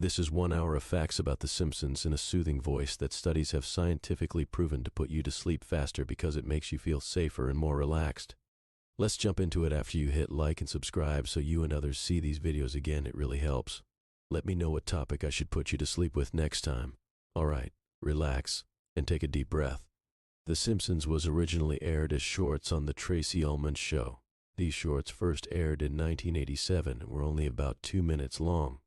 This is 1 hour of facts about The Simpsons in a soothing voice that studies have scientifically proven to put you to sleep faster because it makes you feel safer and more relaxed. Let's jump into it after you hit like and subscribe so you and others see these videos again. It really helps. Let me know what topic I should put you to sleep with next time. Alright, relax and take a deep breath. The Simpsons was originally aired as shorts on The Tracey Ullman Show. These shorts first aired in 1987 and were only about 2 minutes long.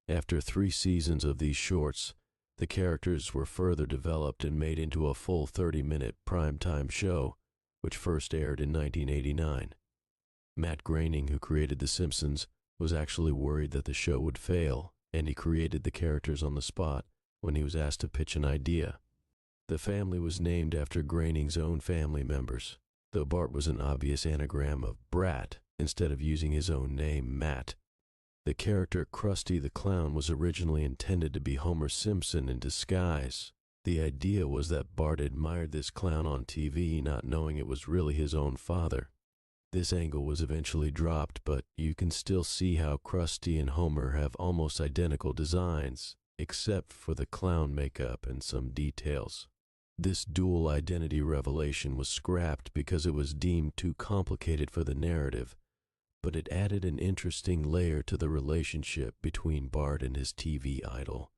After 3 seasons of these shorts, the characters were further developed and made into a full 30-minute primetime show, which first aired in 1989. Matt Groening, who created The Simpsons, was actually worried that the show would fail, and he created the characters on the spot when he was asked to pitch an idea. The family was named after Groening's own family members, though Bart was an obvious anagram of brat instead of using his own name, Matt. The character Krusty the Clown was originally intended to be Homer Simpson in disguise. The idea was that Bart admired this clown on TV, not knowing it was really his own father. This angle was eventually dropped, but you can still see how Krusty and Homer have almost identical designs, except for the clown makeup and some details. This dual identity revelation was scrapped because it was deemed too complicated for the narrative, but it added an interesting layer to the relationship between Bart and his TV idol.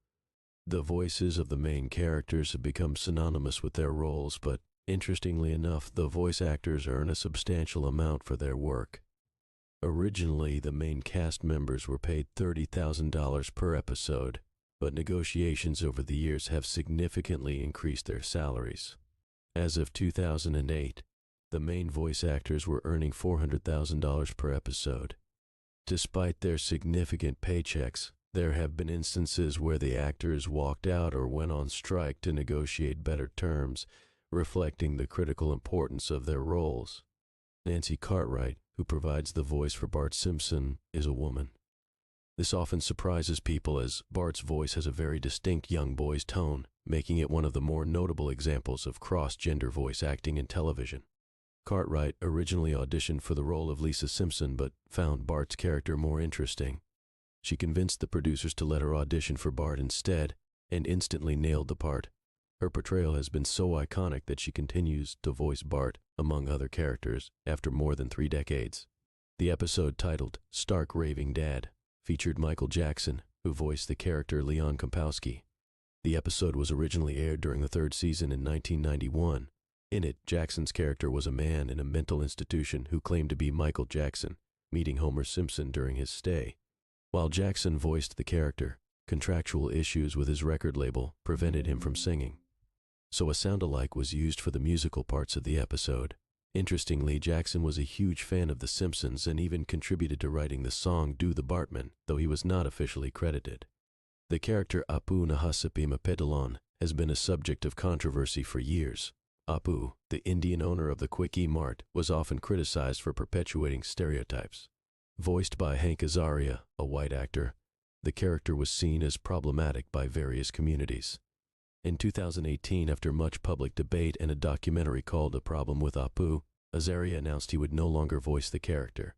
The voices of the main characters have become synonymous with their roles, but interestingly enough, the voice actors earn a substantial amount for their work. Originally, the main cast members were paid $30,000 per episode, but negotiations over the years have significantly increased their salaries. As of 2008, the main voice actors were earning $400,000 per episode. Despite their significant paychecks, there have been instances where the actors walked out or went on strike to negotiate better terms, reflecting the critical importance of their roles. Nancy Cartwright, who provides the voice for Bart Simpson, is a woman. This often surprises people as Bart's voice has a very distinct young boy's tone, making it one of the more notable examples of cross-gender voice acting in television. Cartwright originally auditioned for the role of Lisa Simpson but found Bart's character more interesting. She convinced the producers to let her audition for Bart instead and instantly nailed the part. Her portrayal has been so iconic that she continues to voice Bart, among other characters, after more than 3 decades. The episode titled Stark Raving Dad featured Michael Jackson, who voiced the character Leon Kompowski. The episode was originally aired during the 3rd season in 1991. In it, Jackson's character was a man in a mental institution who claimed to be Michael Jackson, meeting Homer Simpson during his stay. While Jackson voiced the character, contractual issues with his record label prevented him from singing. So a sound-alike was used for the musical parts of the episode. Interestingly, Jackson was a huge fan of The Simpsons and even contributed to writing the song Do the Bartman, though he was not officially credited. The character Apu Nahasipi Mapedalon has been a subject of controversy for years. Apu, the Indian owner of the Quickie Mart, was often criticized for perpetuating stereotypes. Voiced by Hank Azaria, a white actor, the character was seen as problematic by various communities. In 2018, after much public debate and a documentary called A Problem with Apu, Azaria announced he would no longer voice the character.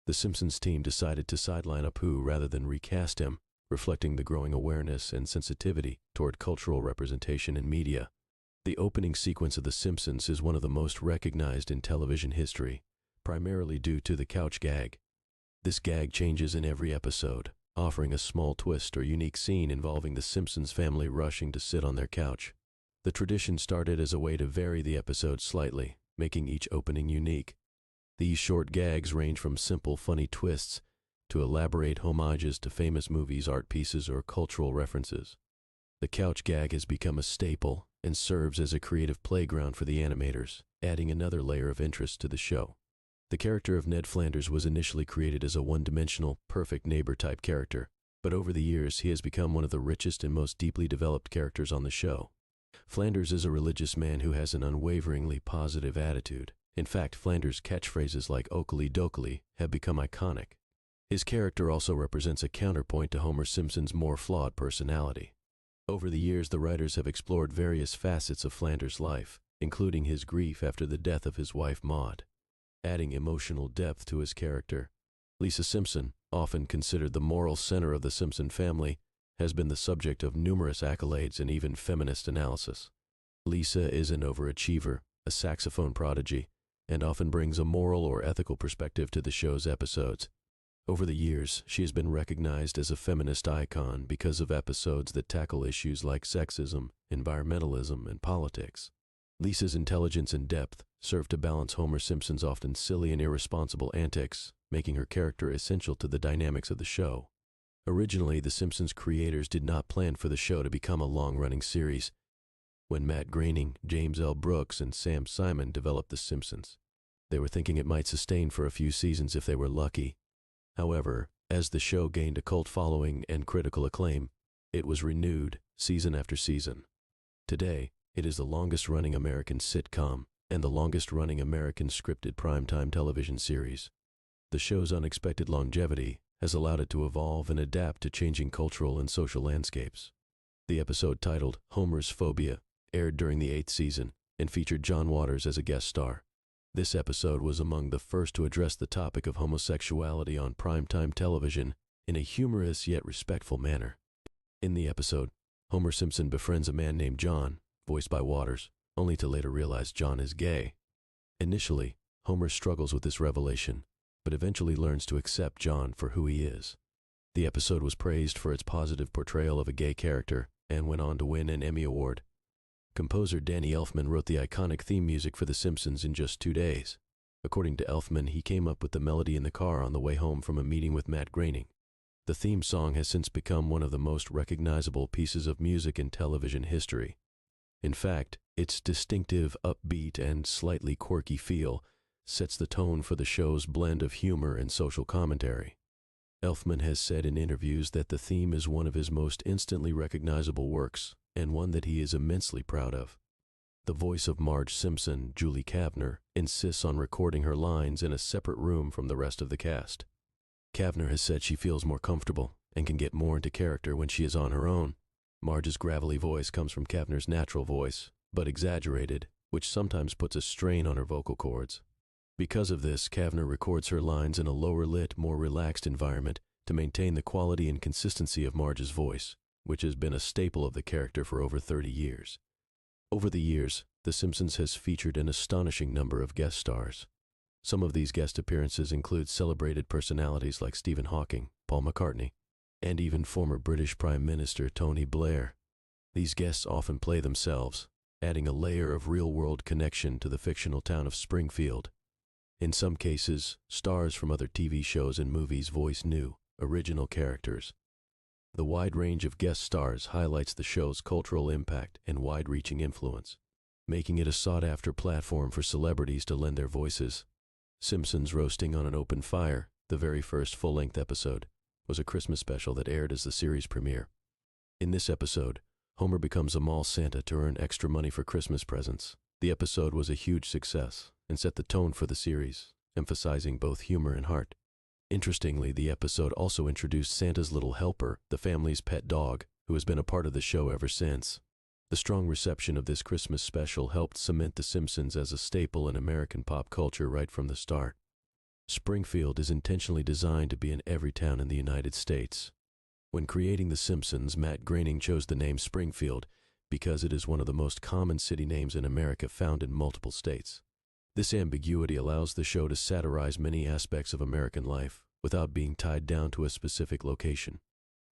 The Simpsons team decided to sideline Apu rather than recast him, reflecting the growing awareness and sensitivity toward cultural representation in media. The opening sequence of The Simpsons is one of the most recognized in television history, primarily due to the couch gag. This gag changes in every episode, offering a small twist or unique scene involving the Simpsons family rushing to sit on their couch. The tradition started as a way to vary the episode slightly, making each opening unique. These short gags range from simple funny twists to elaborate homages to famous movies, art pieces, or cultural references. The couch gag has become a staple and serves as a creative playground for the animators, adding another layer of interest to the show. The character of Ned Flanders was initially created as a one-dimensional, perfect neighbor-type character, but over the years he has become one of the richest and most deeply developed characters on the show. Flanders is a religious man who has an unwaveringly positive attitude. In fact, Flanders' catchphrases like "Oakley Dokley" have become iconic. His character also represents a counterpoint to Homer Simpson's more flawed personality. Over the years, the writers have explored various facets of Flanders' life, including his grief after the death of his wife Maude, adding emotional depth to his character. Lisa Simpson, often considered the moral center of the Simpson family, has been the subject of numerous accolades and even feminist analysis. Lisa is an overachiever, a saxophone prodigy, and often brings a moral or ethical perspective to the show's episodes. Over the years, she has been recognized as a feminist icon because of episodes that tackle issues like sexism, environmentalism, and politics. Lisa's intelligence and depth serve to balance Homer Simpson's often silly and irresponsible antics, making her character essential to the dynamics of the show. Originally, The Simpsons creators did not plan for the show to become a long-running series. When Matt Groening, James L. Brooks, and Sam Simon developed The Simpsons, they were thinking it might sustain for a few seasons if they were lucky. However, as the show gained a cult following and critical acclaim, it was renewed season after season. Today, it is the longest-running American sitcom and the longest-running American scripted primetime television series. The show's unexpected longevity has allowed it to evolve and adapt to changing cultural and social landscapes. The episode titled Homer's Phobia aired during the 8th season and featured John Waters as a guest star. This episode was among the first to address the topic of homosexuality on primetime television in a humorous yet respectful manner. In the episode, Homer Simpson befriends a man named John, voiced by Waters, only to later realize John is gay. Initially, Homer struggles with this revelation, but eventually learns to accept John for who he is. The episode was praised for its positive portrayal of a gay character and went on to win an Emmy Award. Composer Danny Elfman wrote the iconic theme music for The Simpsons in just 2 days. According to Elfman, he came up with the melody in the car on the way home from a meeting with Matt Groening. The theme song has since become one of the most recognizable pieces of music in television history. In fact, its distinctive, upbeat, and slightly quirky feel sets the tone for the show's blend of humor and social commentary. Elfman has said in interviews that the theme is one of his most instantly recognizable works, and one that he is immensely proud of. The voice of Marge Simpson, Julie Kavner, insists on recording her lines in a separate room from the rest of the cast. Kavner has said she feels more comfortable and can get more into character when she is on her own. Marge's gravelly voice comes from Kavner's natural voice, but exaggerated, which sometimes puts a strain on her vocal cords. Because of this, Kavner records her lines in a lower-lit, more relaxed environment to maintain the quality and consistency of Marge's voice, which has been a staple of the character for over 30 years. Over the years, The Simpsons has featured an astonishing number of guest stars. Some of these guest appearances include celebrated personalities like Stephen Hawking, Paul McCartney, and even former British Prime Minister Tony Blair. These guests often play themselves, adding a layer of real-world connection to the fictional town of Springfield. In some cases, stars from other TV shows and movies voice new, original characters. The wide range of guest stars highlights the show's cultural impact and wide-reaching influence, making it a sought-after platform for celebrities to lend their voices. Simpsons Roasting on an Open Fire, the very first full-length episode, was a Christmas special that aired as the series premiere. In this episode, Homer becomes a mall Santa to earn extra money for Christmas presents. The episode was a huge success and set the tone for the series, emphasizing both humor and heart. Interestingly, the episode also introduced Santa's Little Helper, the family's pet dog, who has been a part of the show ever since. The strong reception of this Christmas special helped cement The Simpsons as a staple in American pop culture right from the start. Springfield is intentionally designed to be in every town in the United States. When creating The Simpsons, Matt Groening chose the name Springfield because it is one of the most common city names in America found in multiple states. This ambiguity allows the show to satirize many aspects of American life without being tied down to a specific location.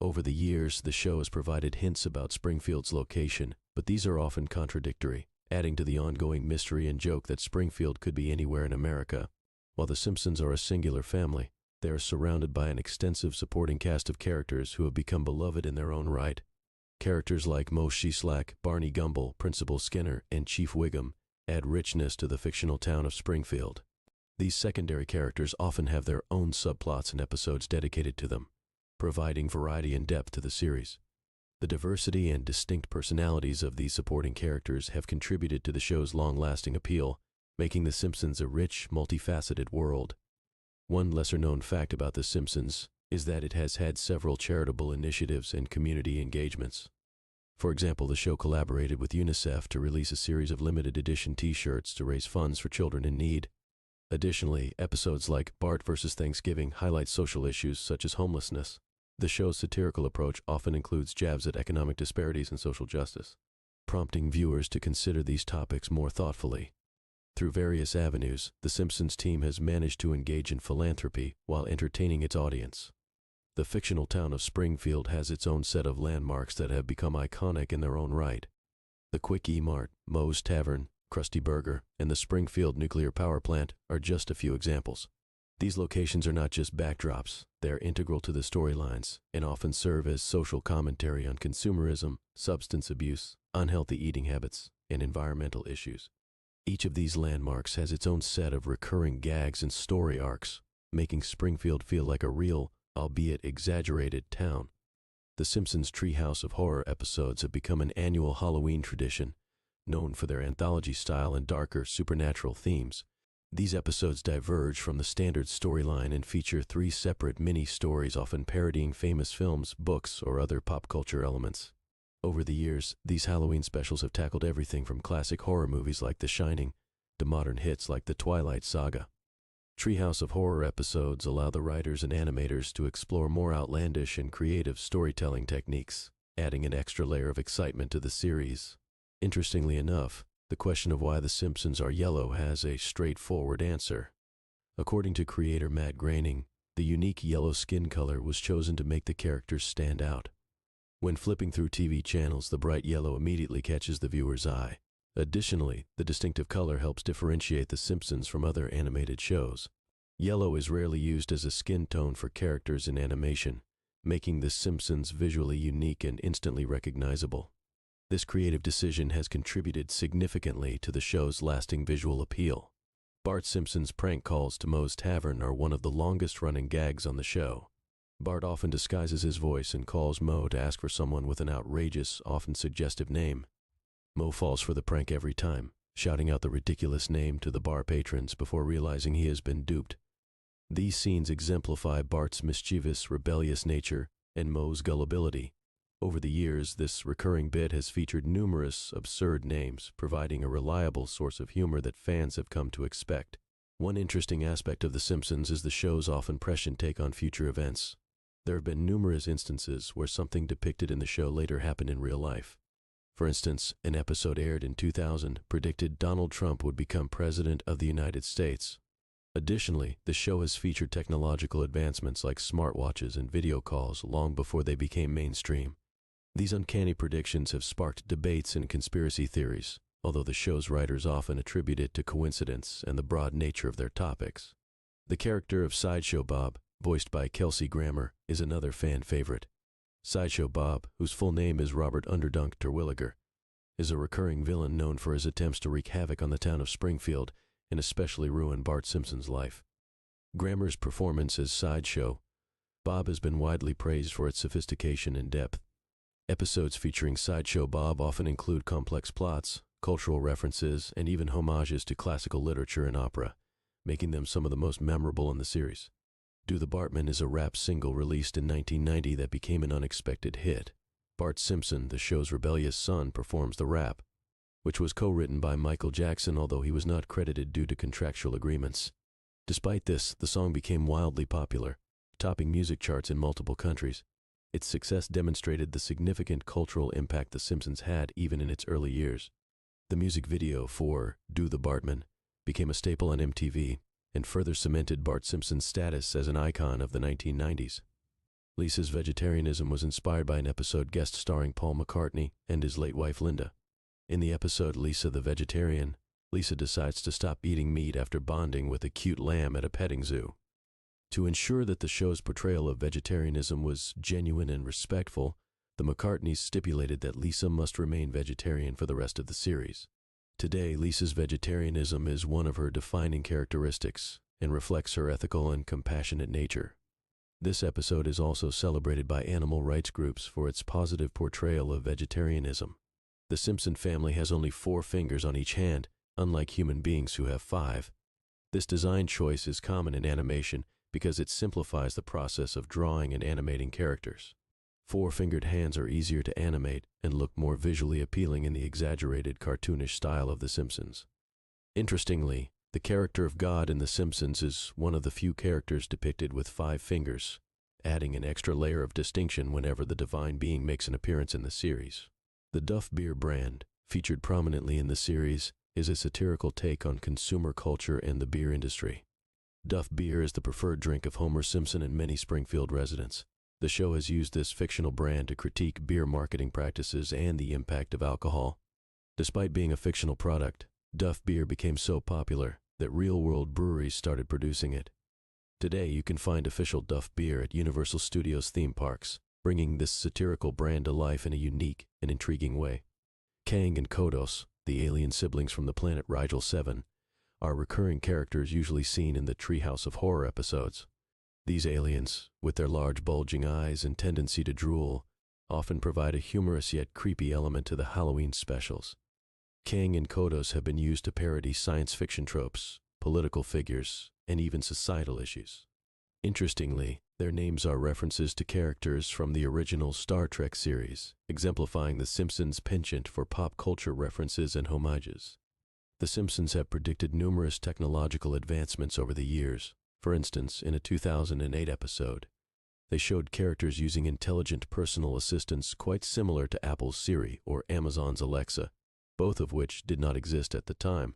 Over the years, the show has provided hints about Springfield's location, but these are often contradictory, adding to the ongoing mystery and joke that Springfield could be anywhere in America. While the Simpsons are a singular family, they are surrounded by an extensive supporting cast of characters who have become beloved in their own right. Characters like Moe Sheslack, Barney Gumble, Principal Skinner, and Chief Wiggum add richness to the fictional town of Springfield. These secondary characters often have their own subplots and episodes dedicated to them, providing variety and depth to the series. The diversity and distinct personalities of these supporting characters have contributed to the show's long-lasting appeal, making The Simpsons a rich, multifaceted world. One lesser-known fact about The Simpsons is that it has had several charitable initiatives and community engagements. For example, the show collaborated with UNICEF to release a series of limited edition T-shirts to raise funds for children in need. Additionally, episodes like Bart vs. Thanksgiving highlight social issues such as homelessness. The show's satirical approach often includes jabs at economic disparities and social justice, prompting viewers to consider these topics more thoughtfully. Through various avenues, the Simpsons team has managed to engage in philanthropy while entertaining its audience. The fictional town of Springfield has its own set of landmarks that have become iconic in their own right. The Quick E-Mart, Moe's Tavern, Krusty Burger, and the Springfield nuclear power plant are just a few examples. These locations are not just backdrops, they are integral to the storylines and often serve as social commentary on consumerism, substance abuse, unhealthy eating habits, and environmental issues. Each of these landmarks has its own set of recurring gags and story arcs, making Springfield feel like a real, albeit exaggerated, town. The Simpsons Treehouse of Horror episodes have become an annual Halloween tradition, known for their anthology style and darker supernatural themes. These episodes diverge from the standard storyline and feature 3 separate mini-stories, often parodying famous films, books, or other pop culture elements. Over the years, these Halloween specials have tackled everything from classic horror movies like The Shining to modern hits like The Twilight Saga. Treehouse of Horror episodes allow the writers and animators to explore more outlandish and creative storytelling techniques, adding an extra layer of excitement to the series. Interestingly enough, the question of why the Simpsons are yellow has a straightforward answer. According to creator Matt Groening, the unique yellow skin color was chosen to make the characters stand out. When flipping through TV channels, the bright yellow immediately catches the viewer's eye. Additionally, the distinctive color helps differentiate The Simpsons from other animated shows. Yellow is rarely used as a skin tone for characters in animation, making The Simpsons visually unique and instantly recognizable. This creative decision has contributed significantly to the show's lasting visual appeal. Bart Simpson's prank calls to Moe's Tavern are one of the longest-running gags on the show. Bart often disguises his voice and calls Moe to ask for someone with an outrageous, often suggestive name. Moe falls for the prank every time, shouting out the ridiculous name to the bar patrons before realizing he has been duped. These scenes exemplify Bart's mischievous, rebellious nature and Moe's gullibility. Over the years, this recurring bit has featured numerous absurd names, providing a reliable source of humor that fans have come to expect. One interesting aspect of The Simpsons is the show's often prescient take on future events. There have been numerous instances where something depicted in the show later happened in real life. For instance, an episode aired in 2000 predicted Donald Trump would become President of the United States. Additionally, the show has featured technological advancements like smartwatches and video calls long before they became mainstream. These uncanny predictions have sparked debates and conspiracy theories, although the show's writers often attribute it to coincidence and the broad nature of their topics. The character of Sideshow Bob, voiced by Kelsey Grammer, is another fan favorite. Sideshow Bob, whose full name is Robert Underdunk Terwilliger, is a recurring villain known for his attempts to wreak havoc on the town of Springfield and especially ruin Bart Simpson's life. Grammer's performance as Sideshow Bob has been widely praised for its sophistication and depth. Episodes featuring Sideshow Bob often include complex plots, cultural references, and even homages to classical literature and opera, making them some of the most memorable in the series. Do the Bartman is a rap single released in 1990 that became an unexpected hit. Bart Simpson, the show's rebellious son, performs the rap, which was co-written by Michael Jackson, although he was not credited due to contractual agreements. Despite this, the song became wildly popular, topping music charts in multiple countries. Its success demonstrated the significant cultural impact The Simpsons had even in its early years. The music video for Do the Bartman became a staple on MTV and further cemented Bart Simpson's status as an icon of the 1990s. Lisa's vegetarianism was inspired by an episode guest starring Paul McCartney and his late wife Linda. In the episode Lisa the Vegetarian, Lisa decides to stop eating meat after bonding with a cute lamb at a petting zoo. To ensure that the show's portrayal of vegetarianism was genuine and respectful, the McCartneys stipulated that Lisa must remain vegetarian for the rest of the series. Today, Lisa's vegetarianism is one of her defining characteristics and reflects her ethical and compassionate nature. This episode is also celebrated by animal rights groups for its positive portrayal of vegetarianism. The Simpson family has only 4 fingers on each hand, unlike human beings who have 5. This design choice is common in animation because it simplifies the process of drawing and animating characters. 4-fingered hands are easier to animate and look more visually appealing in the exaggerated cartoonish style of The Simpsons. Interestingly, the character of God in The Simpsons is one of the few characters depicted with 5 fingers, adding an extra layer of distinction whenever the divine being makes an appearance in the series. The Duff beer brand, featured prominently in the series, is a satirical take on consumer culture and the beer industry. Duff beer is the preferred drink of Homer Simpson and many Springfield residents. The show has used this fictional brand to critique beer marketing practices and the impact of alcohol. Despite being a fictional product, Duff beer became so popular that real-world breweries started producing it. Today, you can find official Duff beer at Universal Studios theme parks, bringing this satirical brand to life in a unique and intriguing way. Kang and Kodos, the alien siblings from the planet Rigel 7, are recurring characters usually seen in the Treehouse of Horror episodes. These aliens, with their large bulging eyes and tendency to drool, often provide a humorous yet creepy element to the Halloween specials. Kang and Kodos have been used to parody science fiction tropes, political figures, and even societal issues. Interestingly, their names are references to characters from the original Star Trek series, exemplifying the Simpsons' penchant for pop culture references and homages. The Simpsons have predicted numerous technological advancements over the years. For instance, in a 2008 episode, they showed characters using intelligent personal assistants quite similar to Apple's Siri or Amazon's Alexa, both of which did not exist at the time.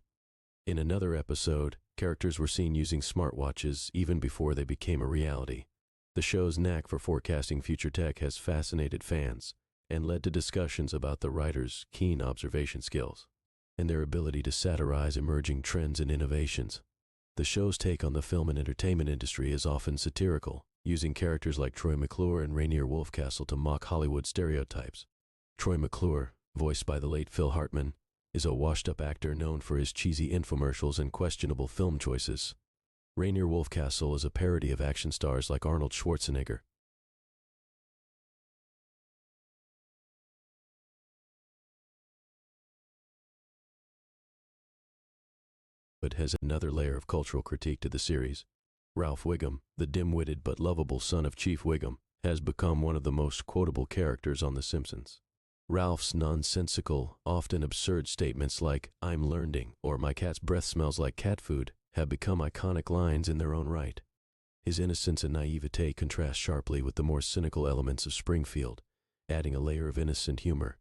In another episode, characters were seen using smartwatches even before they became a reality. The show's knack for forecasting future tech has fascinated fans and led to discussions about the writers' keen observation skills and their ability to satirize emerging trends and innovations. The show's take on the film and entertainment industry is often satirical, using characters like Troy McClure and Rainier Wolfcastle to mock Hollywood stereotypes. Troy McClure, voiced by the late Phil Hartman, is a washed-up actor known for his cheesy infomercials and questionable film choices. Rainier Wolfcastle is a parody of action stars like Arnold Schwarzenegger. But has another layer of cultural critique to the series. Ralph Wiggum, the dim-witted but lovable son of Chief Wiggum, has become one of the most quotable characters on The Simpsons. Ralph's nonsensical, often absurd statements like, "I'm learning," or "My cat's breath smells like cat food," have become iconic lines in their own right. His innocence and naivete contrast sharply with the more cynical elements of Springfield, adding a layer of innocent humor.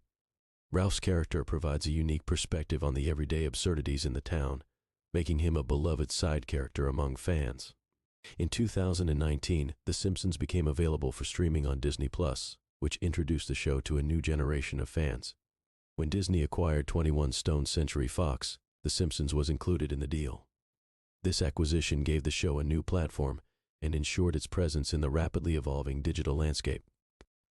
Ralph's character provides a unique perspective on the everyday absurdities in the town, making him a beloved side character among fans. In 2019, The Simpsons became available for streaming on Disney+, which introduced the show to a new generation of fans. When Disney acquired 21st Century Fox, The Simpsons was included in the deal. This acquisition gave the show a new platform and ensured its presence in the rapidly evolving digital landscape.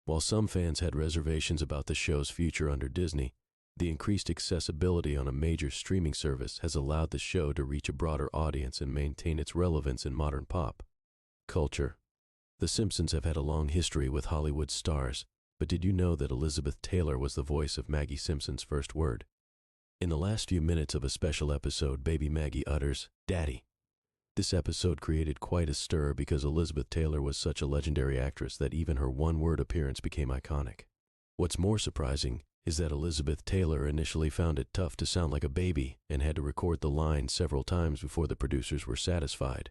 While some fans had reservations about the show's future under Disney, the increased accessibility on a major streaming service has allowed the show to reach a broader audience and maintain its relevance in modern pop culture. The Simpsons have had a long history with Hollywood stars, but did you know that Elizabeth Taylor was the voice of Maggie Simpson's first word? In the last few minutes of a special episode, baby Maggie utters, "Daddy." This episode created quite a stir because Elizabeth Taylor was such a legendary actress that even her one-word appearance became iconic. What's more surprising is that Elizabeth Taylor initially found it tough to sound like a baby and had to record the line several times before the producers were satisfied.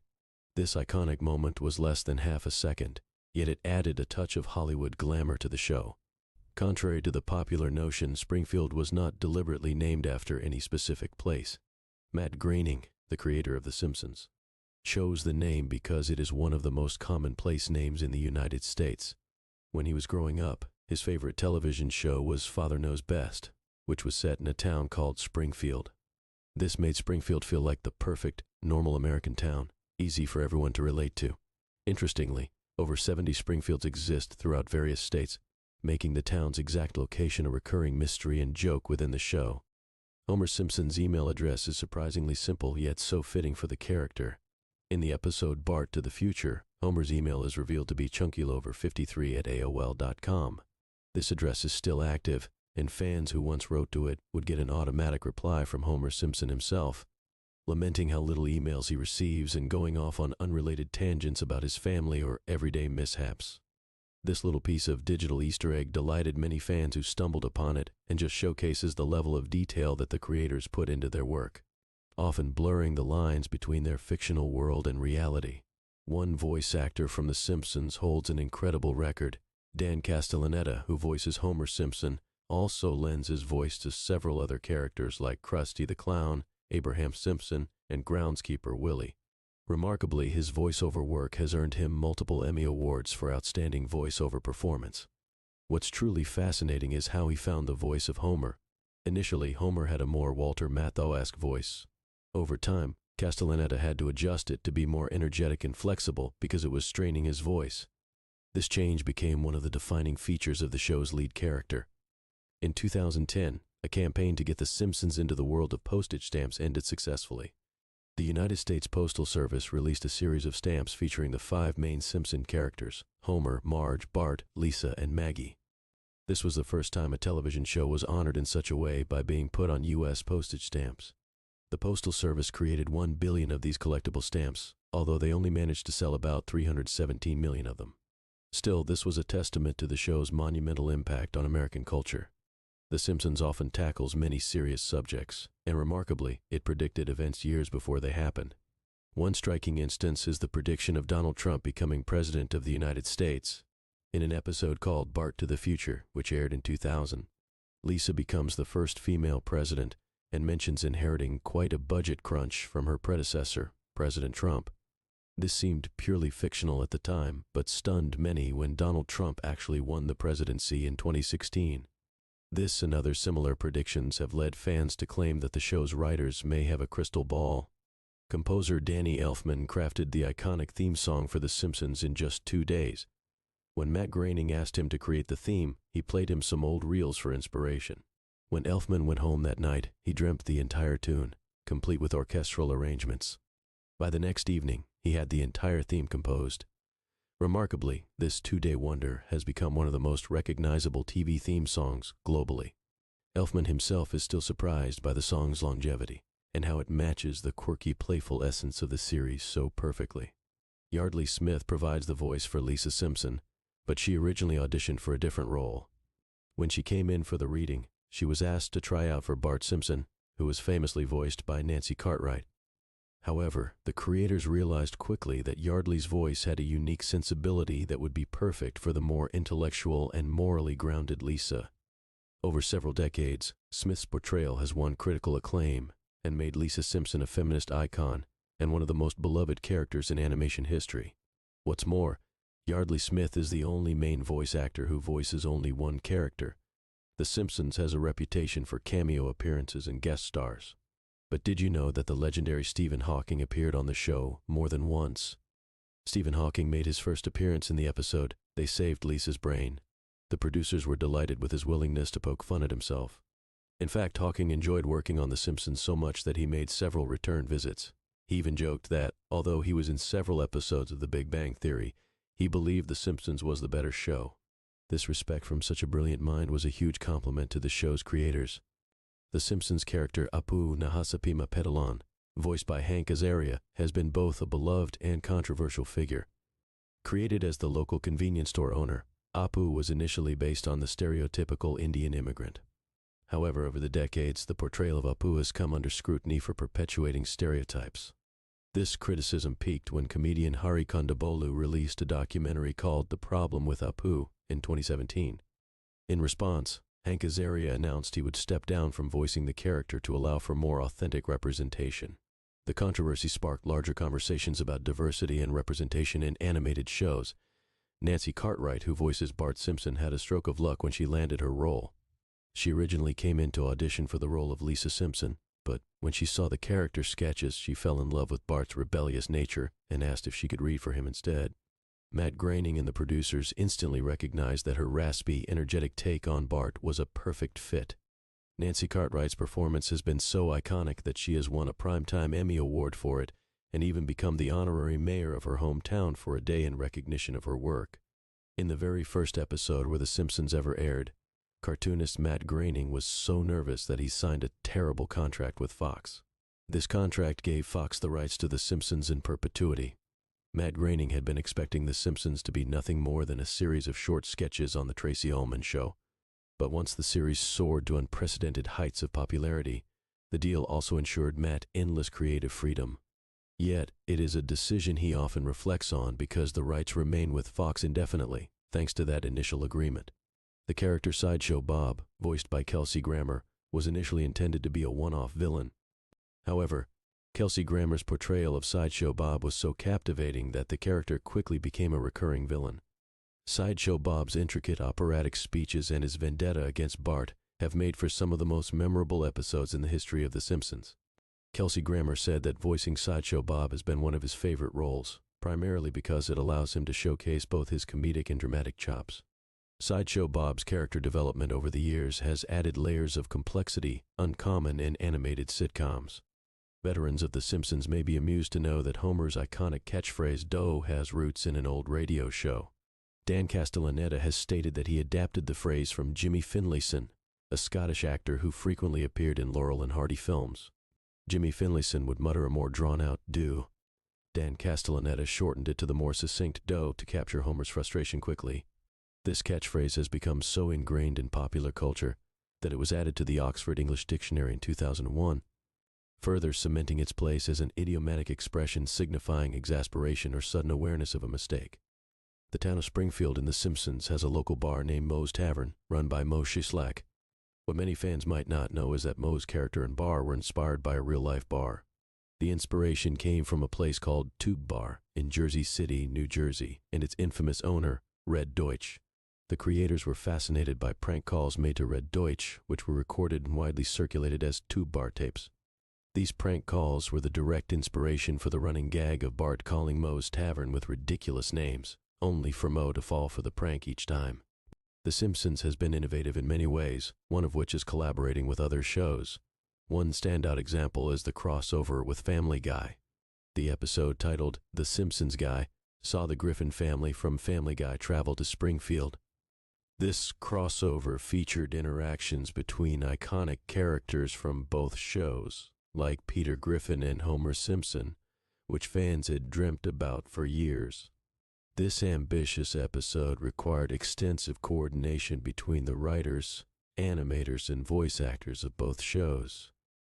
This iconic moment was less than half a second, yet it added a touch of Hollywood glamour to the show. Contrary to the popular notion, Springfield was not deliberately named after any specific place. Matt Groening, the creator of The Simpsons, chose the name because it is one of the most commonplace names in the United States. When he was growing up, his favorite television show was Father Knows Best, which was set in a town called Springfield. This made Springfield feel like the perfect, normal American town, easy for everyone to relate to. Interestingly, over 70 Springfields exist throughout various states, making the town's exact location a recurring mystery and joke within the show. Homer Simpson's email address is surprisingly simple yet so fitting for the character. In the episode Bart to the Future, Homer's email is revealed to be chunkylover53@aol.com. This address is still active, and fans who once wrote to it would get an automatic reply from Homer Simpson himself, lamenting how little emails he receives and going off on unrelated tangents about his family or everyday mishaps. This little piece of digital Easter egg delighted many fans who stumbled upon it and just showcases the level of detail that the creators put into their work, often blurring the lines between their fictional world and reality. One voice actor from The Simpsons holds an incredible record. Dan Castellaneta, who voices Homer Simpson, also lends his voice to several other characters like Krusty the Clown, Abraham Simpson, and groundskeeper Willie. Remarkably, his voiceover work has earned him multiple Emmy Awards for outstanding voiceover performance. What's truly fascinating is how he found the voice of Homer. Initially, Homer had a more Walter Matthau-esque voice. Over time, Castellaneta had to adjust it to be more energetic and flexible because it was straining his voice. This change became one of the defining features of the show's lead character. In 2010, a campaign to get The Simpsons into the world of postage stamps ended successfully. The United States Postal Service released a series of stamps featuring the 5 main Simpson characters: Homer, Marge, Bart, Lisa, and Maggie. This was the first time a television show was honored in such a way by being put on U.S. postage stamps. The Postal Service created 1 billion of these collectible stamps, although they only managed to sell about 317 million of them. Still, this was a testament to the show's monumental impact on American culture. The Simpsons often tackles many serious subjects, and remarkably, it predicted events years before they happened. One striking instance is the prediction of Donald Trump becoming President of the United States. In an episode called Bart to the Future, which aired in 2000, Lisa becomes the first female president and mentions inheriting quite a budget crunch from her predecessor, President Trump. This seemed purely fictional at the time, but stunned many when Donald Trump actually won the presidency in 2016. This and other similar predictions have led fans to claim that the show's writers may have a crystal ball. Composer Danny Elfman crafted the iconic theme song for The Simpsons in just 2 days. When Matt Groening asked him to create the theme, he played him some old reels for inspiration. When Elfman went home that night, he dreamt the entire tune, complete with orchestral arrangements. By the next evening, he had the entire theme composed. Remarkably, this 2-day wonder has become one of the most recognizable TV theme songs globally. Elfman himself is still surprised by the song's longevity and how it matches the quirky, playful essence of the series so perfectly. Yardley Smith provides the voice for Lisa Simpson, but she originally auditioned for a different role. When she came in for the reading, she was asked to try out for Bart Simpson, who was famously voiced by Nancy Cartwright. However, the creators realized quickly that Yardley's voice had a unique sensibility that would be perfect for the more intellectual and morally grounded Lisa. Over several decades, Smith's portrayal has won critical acclaim and made Lisa Simpson a feminist icon and one of the most beloved characters in animation history. What's more, Yardley Smith is the only main voice actor who voices only one character. The Simpsons has a reputation for cameo appearances and guest stars. But did you know that the legendary Stephen Hawking appeared on the show more than once? Stephen Hawking made his first appearance in the episode They Saved Lisa's Brain. The producers were delighted with his willingness to poke fun at himself. In fact, Hawking enjoyed working on The Simpsons so much that he made several return visits. He even joked that, although he was in several episodes of The Big Bang Theory, he believed The Simpsons was the better show. This respect from such a brilliant mind was a huge compliment to the show's creators. The Simpsons character Apu Nahasapima Petalon, voiced by Hank Azaria, has been both a beloved and controversial figure. Created as the local convenience store owner, Apu was initially based on the stereotypical Indian immigrant. However, over the decades, the portrayal of Apu has come under scrutiny for perpetuating stereotypes. This criticism peaked when comedian Hari Kondabolu released a documentary called The Problem with Apu in 2017. In response, Hank Azaria announced he would step down from voicing the character to allow for more authentic representation. The controversy sparked larger conversations about diversity and representation in animated shows. Nancy Cartwright, who voices Bart Simpson, had a stroke of luck when she landed her role. She originally came in to audition for the role of Lisa Simpson, but when she saw the character sketches, she fell in love with Bart's rebellious nature and asked if she could read for him instead. Matt Groening and the producers instantly recognized that her raspy, energetic take on Bart was a perfect fit. Nancy Cartwright's performance has been so iconic that she has won a Primetime Emmy Award for it and even become the honorary mayor of her hometown for a day in recognition of her work. In the very first episode where The Simpsons ever aired, cartoonist Matt Groening was so nervous that he signed a terrible contract with Fox. This contract gave Fox the rights to The Simpsons in perpetuity. Matt Groening had been expecting The Simpsons to be nothing more than a series of short sketches on The Tracy Ullman Show. But once the series soared to unprecedented heights of popularity, the deal also ensured Matt endless creative freedom. Yet, it is a decision he often reflects on because the rights remain with Fox indefinitely, thanks to that initial agreement. The character Sideshow Bob, voiced by Kelsey Grammer, was initially intended to be a one-off villain. However, Kelsey Grammer's portrayal of Sideshow Bob was so captivating that the character quickly became a recurring villain. Sideshow Bob's intricate operatic speeches and his vendetta against Bart have made for some of the most memorable episodes in the history of The Simpsons. Kelsey Grammer said that voicing Sideshow Bob has been one of his favorite roles, primarily because it allows him to showcase both his comedic and dramatic chops. Sideshow Bob's character development over the years has added layers of complexity uncommon in animated sitcoms. Veterans of The Simpsons may be amused to know that Homer's iconic catchphrase "Dough" has roots in an old radio show. Dan Castellaneta has stated that he adapted the phrase from Jimmy Finlayson, a Scottish actor who frequently appeared in Laurel and Hardy films. Jimmy Finlayson would mutter a more drawn-out "do." Dan Castellaneta shortened it to the more succinct "dough" to capture Homer's frustration quickly. This catchphrase has become so ingrained in popular culture that it was added to the Oxford English Dictionary in 2001, further cementing its place as an idiomatic expression signifying exasperation or sudden awareness of a mistake. The town of Springfield in The Simpsons has a local bar named Moe's Tavern, run by Moe Shislak. What many fans might not know is that Moe's character and bar were inspired by a real-life bar. The inspiration came from a place called Tube Bar in Jersey City, New Jersey, and its infamous owner, Red Deutsch. The creators were fascinated by prank calls made to Red Deutsch, which were recorded and widely circulated as Tube Bar tapes. These prank calls were the direct inspiration for the running gag of Bart calling Moe's Tavern with ridiculous names, only for Moe to fall for the prank each time. The Simpsons has been innovative in many ways, one of which is collaborating with other shows. One standout example is the crossover with Family Guy. The episode titled The Simpsons Guy saw the Griffin family from Family Guy travel to Springfield. This crossover featured interactions between iconic characters from both shows, like Peter Griffin and Homer Simpson, which fans had dreamt about for years. This ambitious episode required extensive coordination between the writers, animators, and voice actors of both shows.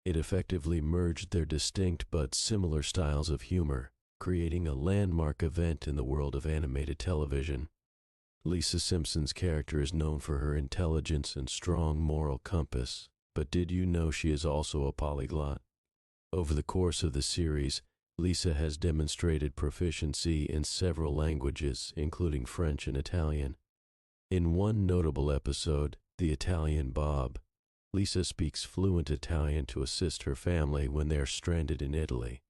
It effectively merged their distinct but similar styles of humor, creating a landmark event in the world of animated television. Lisa Simpson's character is known for her intelligence and strong moral compass, but did you know she is also a polyglot? Over the course of the series, Lisa has demonstrated proficiency in several languages, including French and Italian. In one notable episode, The Italian Bob, Lisa speaks fluent Italian to assist her family when they are stranded in Italy.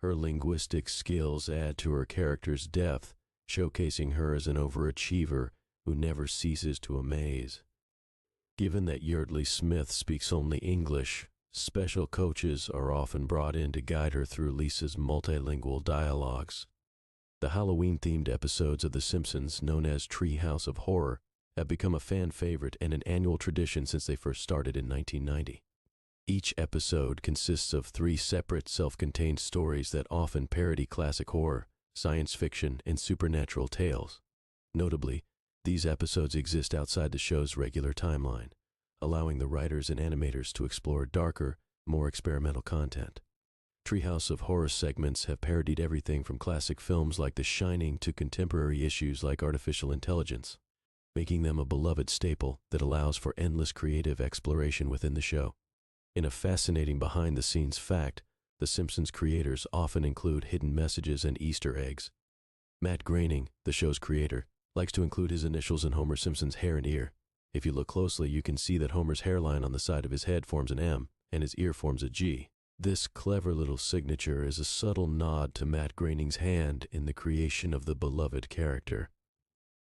Her linguistic skills add to her character's depth, showcasing her as an overachiever who never ceases to amaze. Given that Yeardley Smith speaks only English, special coaches are often brought in to guide her through Lisa's multilingual dialogues. The Halloween-themed episodes of The Simpsons, known as Treehouse of Horror, have become a fan favorite and an annual tradition since they first started in 1990. Each episode consists of 3 separate self-contained stories that often parody classic horror, science fiction, and supernatural tales. Notably, these episodes exist outside the show's regular timeline, allowing the writers and animators to explore darker, more experimental content. Treehouse of Horror segments have parodied everything from classic films like The Shining to contemporary issues like artificial intelligence, making them a beloved staple that allows for endless creative exploration within the show. In a fascinating behind-the-scenes fact, The Simpsons creators often include hidden messages and Easter eggs. Matt Groening, the show's creator, likes to include his initials in Homer Simpson's hair and ear. If you look closely, you can see that Homer's hairline on the side of his head forms an M, and his ear forms a G. This clever little signature is a subtle nod to Matt Groening's hand in the creation of the beloved character.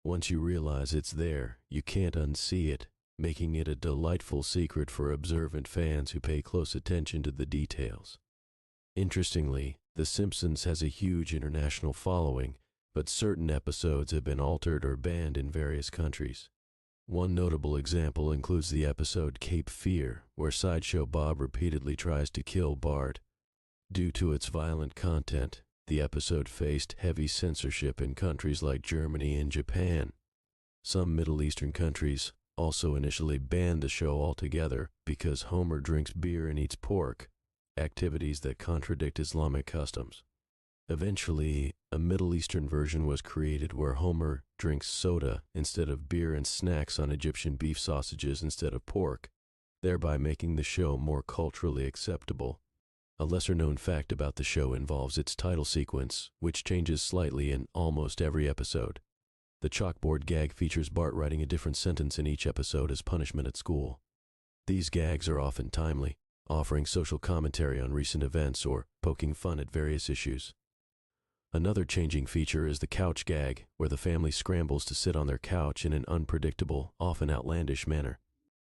Once you realize it's there, you can't unsee it, making it a delightful secret for observant fans who pay close attention to the details. Interestingly, The Simpsons has a huge international following, but certain episodes have been altered or banned in various countries. One notable example includes the episode Cape Fear, where Sideshow Bob repeatedly tries to kill Bart. Due to its violent content, the episode faced heavy censorship in countries like Germany and Japan. Some Middle Eastern countries also initially banned the show altogether because Homer drinks beer and eats pork, activities that contradict Islamic customs. Eventually, a Middle Eastern version was created where Homer drinks soda instead of beer and snacks on Egyptian beef sausages instead of pork, thereby making the show more culturally acceptable. A lesser-known fact about the show involves its title sequence, which changes slightly in almost every episode. The Chalkboard gag features Bart writing a different sentence in each episode as punishment at school. These gags are often timely, offering social commentary on recent events or poking fun at various issues. Another changing feature is the couch gag, where the family scrambles to sit on their couch in an unpredictable, often outlandish manner.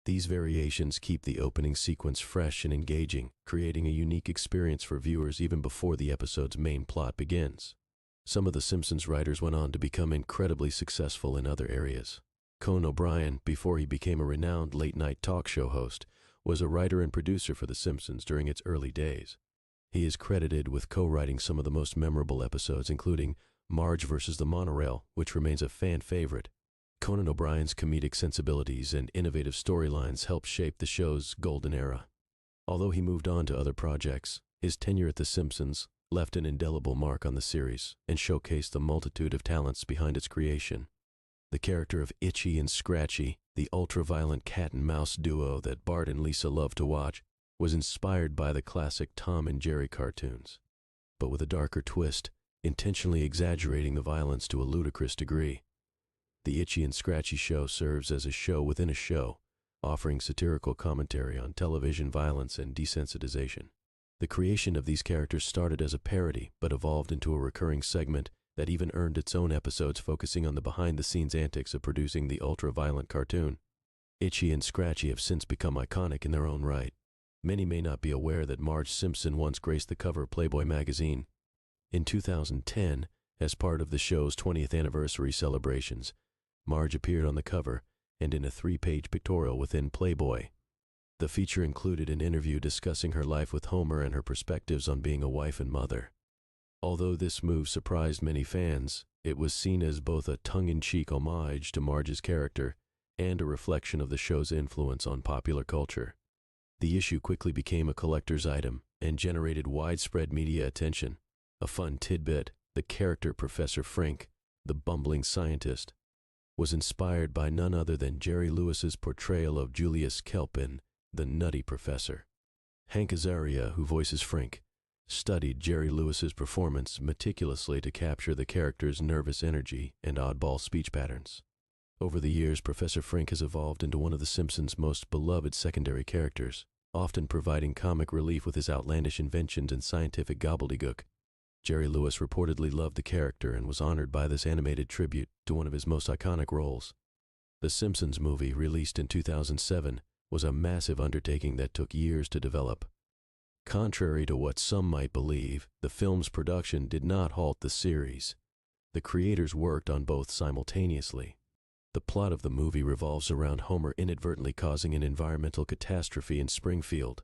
These variations keep the opening sequence fresh and engaging, creating a unique experience for viewers even before the episode's main plot begins. Some of the Simpsons writers went on to become incredibly successful in other areas. Conan O'Brien, before he became a renowned late-night talk show host, was a writer and producer for The Simpsons during its early days. He is credited with co-writing some of the most memorable episodes, including Marge versus the Monorail, which remains a fan favorite. Conan O'Brien's comedic sensibilities and innovative storylines helped shape the show's golden era. Although he moved on to other projects, his tenure at The Simpsons left an indelible mark on the series and showcased the multitude of talents behind its creation. The character of Itchy and Scratchy, the ultra-violent cat and mouse duo that Bart and Lisa loved to watch, was inspired by the classic Tom and Jerry cartoons, but with a darker twist, intentionally exaggerating the violence to a ludicrous degree. The Itchy and Scratchy show serves as a show within a show, offering satirical commentary on television violence and desensitization. The creation of these characters started as a parody, but evolved into a recurring segment that even earned its own episodes focusing on the behind-the-scenes antics of producing the ultra-violent cartoon. Itchy and Scratchy have since become iconic in their own right. Many may not be aware that Marge Simpson once graced the cover of Playboy magazine. In 2010, as part of the show's 20th anniversary celebrations, Marge appeared on the cover and in a 3-page pictorial within Playboy. The feature included an interview discussing her life with Homer and her perspectives on being a wife and mother. Although this move surprised many fans, it was seen as both a tongue-in-cheek homage to Marge's character and a reflection of the show's influence on popular culture. The issue quickly became a collector's item and generated widespread media attention. A fun tidbit, the character Professor Frink, the bumbling scientist, was inspired by none other than Jerry Lewis's portrayal of Julius Kelpin, the Nutty Professor. Hank Azaria, who voices Frink, studied Jerry Lewis's performance meticulously to capture the character's nervous energy and oddball speech patterns. Over the years, Professor Frink has evolved into one of The Simpsons' most beloved secondary characters, often providing comic relief with his outlandish inventions and scientific gobbledygook. Jerry Lewis reportedly loved the character and was honored by this animated tribute to one of his most iconic roles. The Simpsons Movie, released in 2007, was a massive undertaking that took years to develop. Contrary to what some might believe, the film's production did not halt the series. The creators worked on both simultaneously. The plot of the movie revolves around Homer inadvertently causing an environmental catastrophe in Springfield,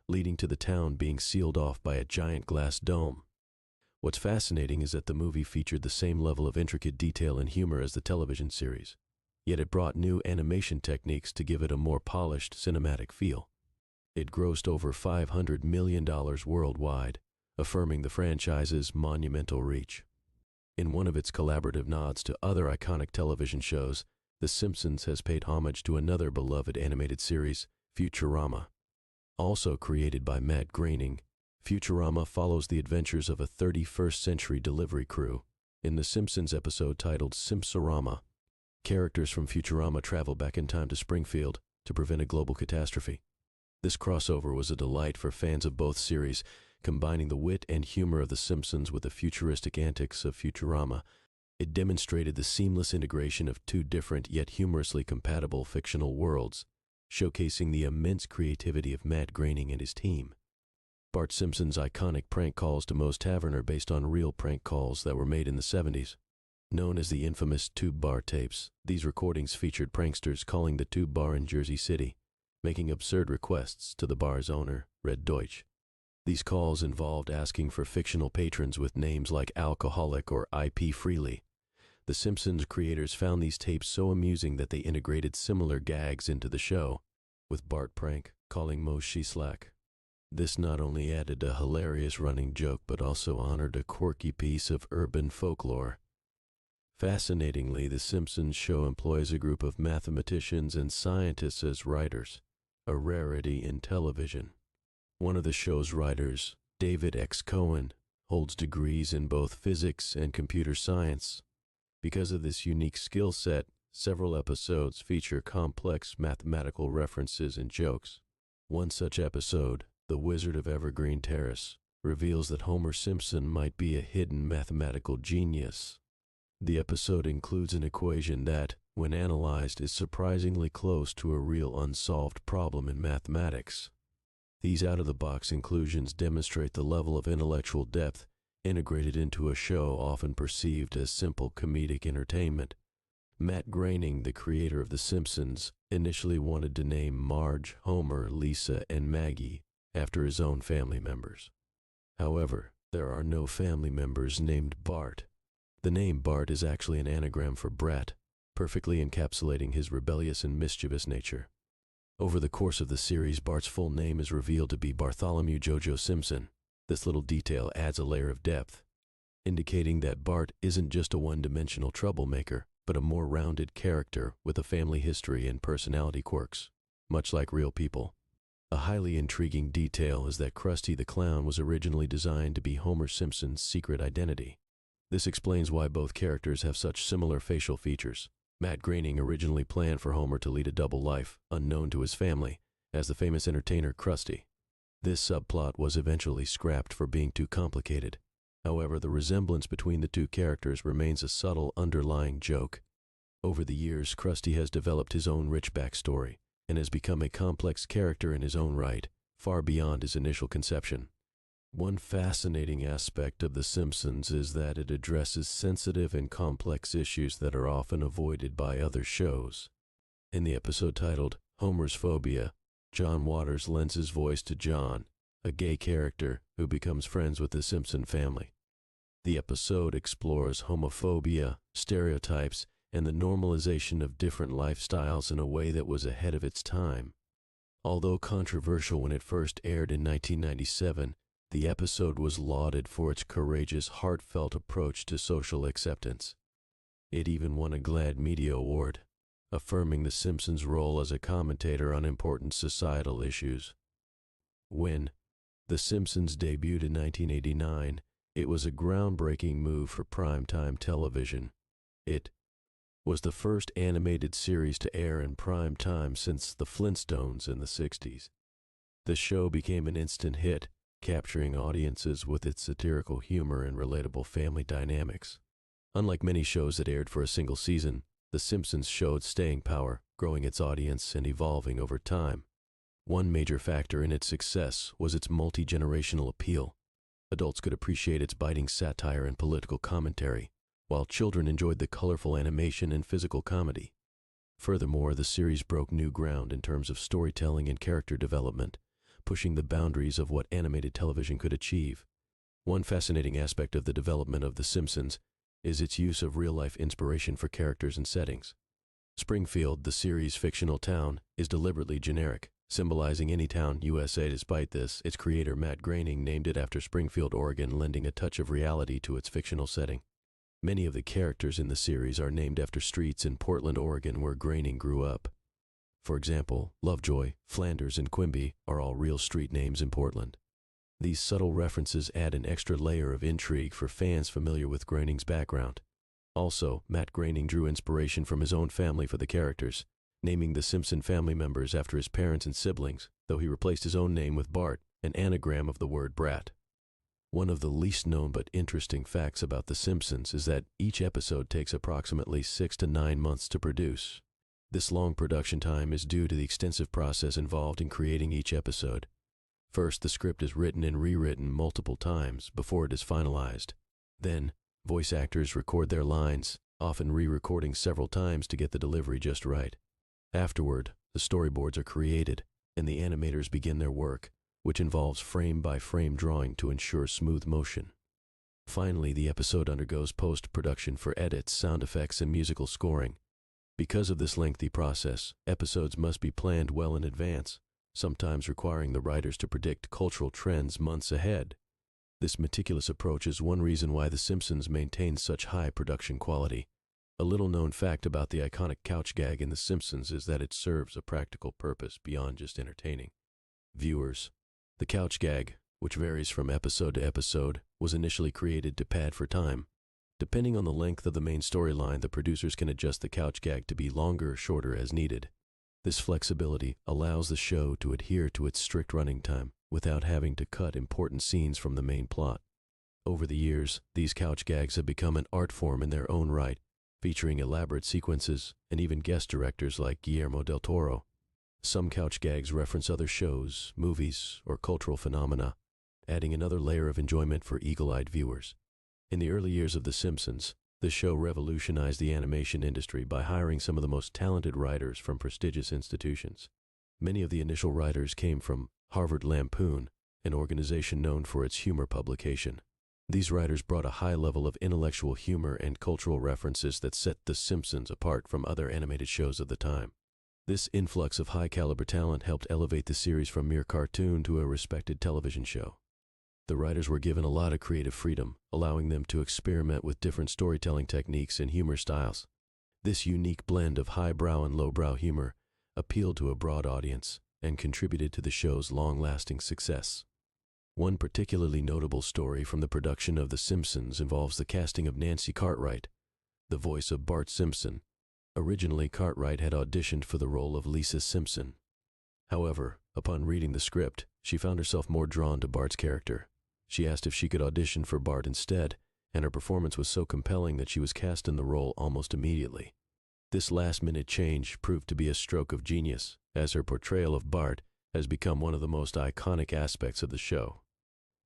leading to the town being sealed off by a giant glass dome. What's fascinating is that the movie featured the same level of intricate detail and humor as the television series, yet it brought new animation techniques to give it a more polished cinematic feel. It grossed over $500 million worldwide, affirming the franchise's monumental reach. In one of its collaborative nods to other iconic television shows, The Simpsons has paid homage to another beloved animated series, Futurama. Also created by Matt Groening, Futurama follows the adventures of a 31st-century delivery crew. In The Simpsons episode titled Simpsorama, characters from Futurama travel back in time to Springfield to prevent a global catastrophe. This crossover was a delight for fans of both series, combining the wit and humor of The Simpsons with the futuristic antics of Futurama. It demonstrated the seamless integration of two different yet humorously compatible fictional worlds, showcasing the immense creativity of Matt Groening and his team. Bart Simpson's iconic prank calls to Moe's Tavern are based on real prank calls that were made in the 70s. Known as the infamous Tube Bar tapes, these recordings featured pranksters calling the Tube Bar in Jersey City, making absurd requests to the bar's owner, Red Deutsch. These calls involved asking for fictional patrons with names like Alcoholic or IP Freely. The Simpsons creators found these tapes so amusing that they integrated similar gags into the show, with Bart prank calling Moe Sheslack. This not only added a hilarious running joke but also honored a quirky piece of urban folklore. Fascinatingly, The Simpsons show employs a group of mathematicians and scientists as writers, a rarity in television. One of the show's writers, David X. Cohen, holds degrees in both physics and computer science. Because of this unique skill set, several episodes feature complex mathematical references and jokes. One such episode, The Wizard of Evergreen Terrace, reveals that Homer Simpson might be a hidden mathematical genius. The episode includes an equation that, when analyzed, is surprisingly close to a real unsolved problem in mathematics. These out-of-the-box inclusions demonstrate the level of intellectual depth integrated into a show often perceived as simple comedic entertainment. Matt Groening, the creator of The Simpsons, initially wanted to name Marge, Homer, Lisa, and Maggie after his own family members. However, there are no family members named Bart. The name Bart is actually an anagram for brat, perfectly encapsulating his rebellious and mischievous nature. Over the course of the series, Bart's full name is revealed to be Bartholomew Jojo Simpson. This little detail adds a layer of depth, indicating that Bart isn't just a one-dimensional troublemaker, but a more rounded character with a family history and personality quirks, much like real people. A highly intriguing detail is that Krusty the Clown was originally designed to be Homer Simpson's secret identity. This explains why both characters have such similar facial features. Matt Groening originally planned for Homer to lead a double life, unknown to his family, as the famous entertainer Krusty. This subplot was eventually scrapped for being too complicated. However, the resemblance between the two characters remains a subtle underlying joke. Over the years, Krusty has developed his own rich backstory and has become a complex character in his own right, far beyond his initial conception. One fascinating aspect of The Simpsons is that it addresses sensitive and complex issues that are often avoided by other shows. In the episode titled Homer's Phobia, John Waters lends his voice to John, a gay character who becomes friends with the Simpson family. The episode explores homophobia, stereotypes, and the normalization of different lifestyles in a way that was ahead of its time. Although controversial when it first aired in 1997, the episode was lauded for its courageous, heartfelt approach to social acceptance. It even won a GLAAD Media Award, affirming The Simpsons' role as a commentator on important societal issues. When The Simpsons debuted in 1989, it was a groundbreaking move for primetime television. It was the first animated series to air in prime time since The Flintstones in the 60s. The show became an instant hit, capturing audiences with its satirical humor and relatable family dynamics. Unlike many shows that aired for a single season, The Simpsons showed staying power, growing its audience and evolving over time. One major factor in its success was its multi-generational appeal. Adults could appreciate its biting satire and political commentary, while children enjoyed the colorful animation and physical comedy. Furthermore, the series broke new ground in terms of storytelling and character development, pushing the boundaries of what animated television could achieve. One fascinating aspect of the development of The Simpsons is its use of real-life inspiration for characters and settings. Springfield, the series' fictional town, is deliberately generic, symbolizing any town, USA. Despite this, its creator Matt Groening named it after Springfield, Oregon, lending a touch of reality to its fictional setting. Many of the characters in the series are named after streets in Portland, Oregon, where Groening grew up. For example, Lovejoy, Flanders, and Quimby are all real street names in Portland. These subtle references add an extra layer of intrigue for fans familiar with Groening's background. Also, Matt Groening drew inspiration from his own family for the characters, naming the Simpson family members after his parents and siblings, though he replaced his own name with Bart, an anagram of the word brat. One of the least known but interesting facts about The Simpsons is that each episode takes approximately 6 to 9 months to produce. This long production time is due to the extensive process involved in creating each episode. First, the script is written and rewritten multiple times before it is finalized. Then, voice actors record their lines, often re-recording several times to get the delivery just right. Afterward, the storyboards are created, and the animators begin their work, which involves frame-by-frame drawing to ensure smooth motion. Finally, the episode undergoes post-production for edits, sound effects, and musical scoring. Because of this lengthy process, episodes must be planned well in advance, sometimes requiring the writers to predict cultural trends months ahead. This meticulous approach is one reason why The Simpsons maintains such high production quality. A little-known fact about the iconic couch gag in The Simpsons is that it serves a practical purpose beyond just entertaining viewers. The couch gag, which varies from episode to episode, was initially created to pad for time. Depending on the length of the main storyline, the producers can adjust the couch gag to be longer or shorter as needed. This flexibility allows the show to adhere to its strict running time without having to cut important scenes from the main plot. Over the years, these couch gags have become an art form in their own right, featuring elaborate sequences and even guest directors like Guillermo del Toro. Some couch gags reference other shows, movies, or cultural phenomena, adding another layer of enjoyment for eagle-eyed viewers. In the early years of The Simpsons, the show revolutionized the animation industry by hiring some of the most talented writers from prestigious institutions. Many of the initial writers came from Harvard Lampoon, an organization known for its humor publication. These writers brought a high level of intellectual humor and cultural references that set The Simpsons apart from other animated shows of the time. This influx of high-caliber talent helped elevate the series from mere cartoon to a respected television show. The writers were given a lot of creative freedom, allowing them to experiment with different storytelling techniques and humor styles. This unique blend of highbrow and lowbrow humor appealed to a broad audience and contributed to the show's long-lasting success. One particularly notable story from the production of The Simpsons involves the casting of Nancy Cartwright, the voice of Bart Simpson. Originally, Cartwright had auditioned for the role of Lisa Simpson. However, upon reading the script, she found herself more drawn to Bart's character. She asked if she could audition for Bart instead, and her performance was so compelling that she was cast in the role almost immediately. This last-minute change proved to be a stroke of genius, as her portrayal of Bart has become one of the most iconic aspects of the show.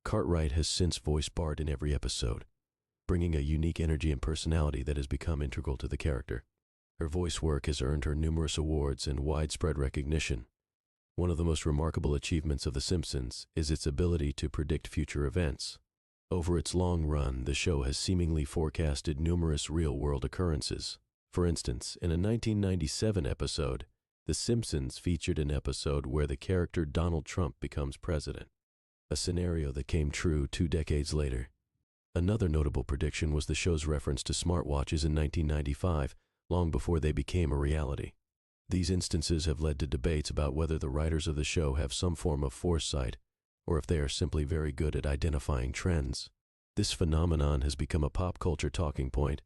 Cartwright has since voiced Bart in every episode, bringing a unique energy and personality that has become integral to the character. Her voice work has earned her numerous awards and widespread recognition. One of the most remarkable achievements of The Simpsons is its ability to predict future events. Over its long run, the show has seemingly forecasted numerous real-world occurrences. For instance, in a 1997 episode, The Simpsons featured an episode where the character Donald Trump becomes president, a scenario that came true 2 decades later. Another notable prediction was the show's reference to smartwatches in 1995, long before they became a reality. These instances have led to debates about whether the writers of the show have some form of foresight, or if they are simply very good at identifying trends. This phenomenon has become a pop culture talking point,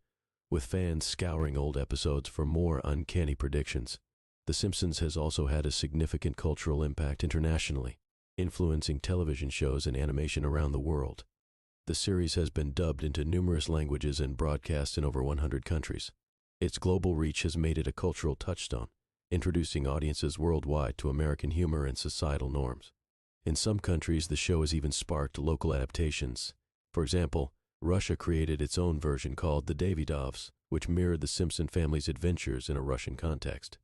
with fans scouring old episodes for more uncanny predictions. The Simpsons has also had a significant cultural impact internationally, influencing television shows and animation around the world. The series has been dubbed into numerous languages and broadcast in over 100 countries. Its global reach has made it a cultural touchstone, introducing audiences worldwide to American humor and societal norms. In some countries, the show has even sparked local adaptations. For example, Russia created its own version called The Davidovs, which mirrored the Simpson family's adventures in a Russian context.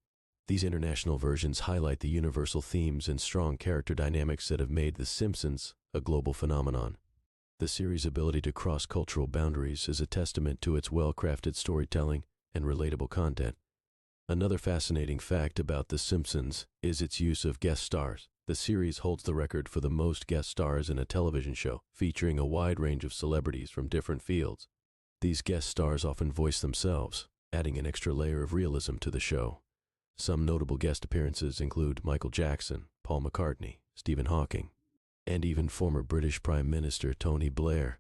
These international versions highlight the universal themes and strong character dynamics that have made The Simpsons a global phenomenon. The series' ability to cross cultural boundaries is a testament to its well-crafted storytelling and relatable content. Another fascinating fact about The Simpsons is its use of guest stars. The series holds the record for the most guest stars in a television show, featuring a wide range of celebrities from different fields. These guest stars often voice themselves, adding an extra layer of realism to the show. Some notable guest appearances include Michael Jackson, Paul McCartney, Stephen Hawking, and even former British Prime Minister Tony Blair.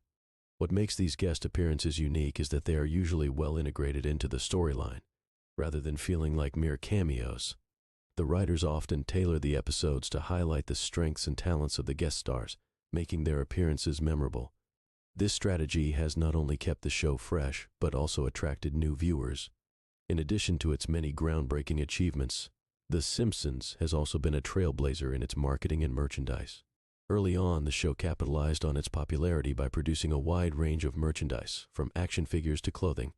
What makes these guest appearances unique is that they are usually well integrated into the storyline, rather than feeling like mere cameos. The writers often tailor the episodes to highlight the strengths and talents of the guest stars, making their appearances memorable. This strategy has not only kept the show fresh, but also attracted new viewers. In addition to its many groundbreaking achievements, The Simpsons has also been a trailblazer in its marketing and merchandise. Early on, the show capitalized on its popularity by producing a wide range of merchandise, from action figures to clothing.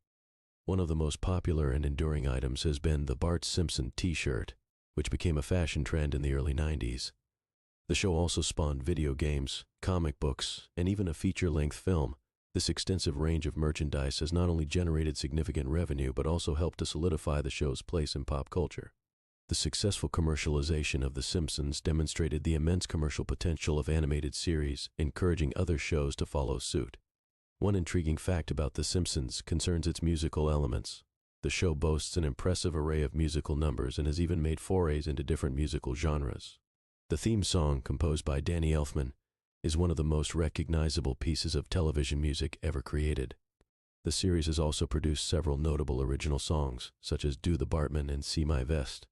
One of the most popular and enduring items has been the Bart Simpson t-shirt, which became a fashion trend in the early 90s. The show also spawned video games, comic books, and even a feature-length film. This extensive range of merchandise has not only generated significant revenue, but also helped to solidify the show's place in pop culture. The successful commercialization of The Simpsons demonstrated the immense commercial potential of animated series, encouraging other shows to follow suit. One intriguing fact about The Simpsons concerns its musical elements. The show boasts an impressive array of musical numbers and has even made forays into different musical genres. The theme song, composed by Danny Elfman, is one of the most recognizable pieces of television music ever created. The series has also produced several notable original songs, such as Do the Bartman and See My Vest.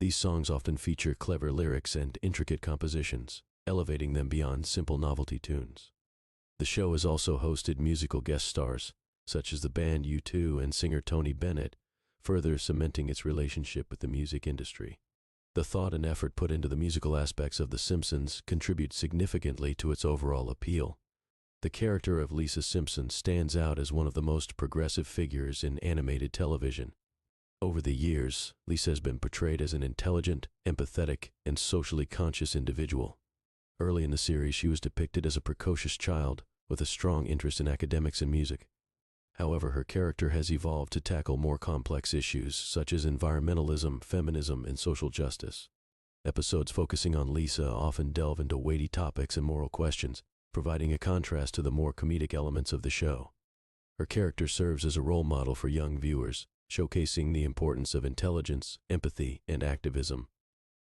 These songs often feature clever lyrics and intricate compositions, elevating them beyond simple novelty tunes. The show has also hosted musical guest stars, such as the band U2 and singer Tony Bennett, further cementing its relationship with the music industry. The thought and effort put into the musical aspects of The Simpsons contribute significantly to its overall appeal. The character of Lisa Simpson stands out as one of the most progressive figures in animated television. Over the years, Lisa has been portrayed as an intelligent, empathetic, and socially conscious individual. Early in the series, she was depicted as a precocious child with a strong interest in academics and music. However, her character has evolved to tackle more complex issues such as environmentalism, feminism, and social justice. Episodes focusing on Lisa often delve into weighty topics and moral questions, providing a contrast to the more comedic elements of the show. Her character serves as a role model for young viewers, showcasing the importance of intelligence, empathy, and activism.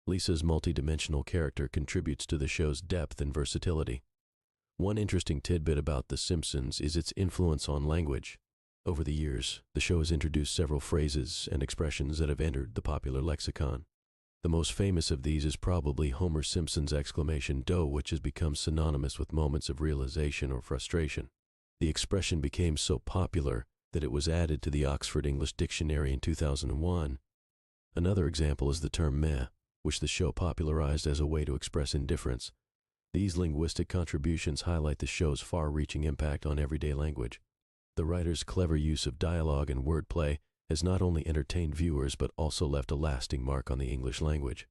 Lisa's multidimensional character contributes to the show's depth and versatility. One interesting tidbit about The Simpsons is its influence on language. Over the years, the show has introduced several phrases and expressions that have entered the popular lexicon. The most famous of these is probably Homer Simpson's exclamation "Doh," which has become synonymous with moments of realization or frustration. The expression became so popular that it was added to the Oxford English Dictionary in 2001. Another example is the term meh, which the show popularized as a way to express indifference. These linguistic contributions highlight the show's far-reaching impact on everyday language. The writer's clever use of dialogue and wordplay has not only entertained viewers but also left a lasting mark on the English language.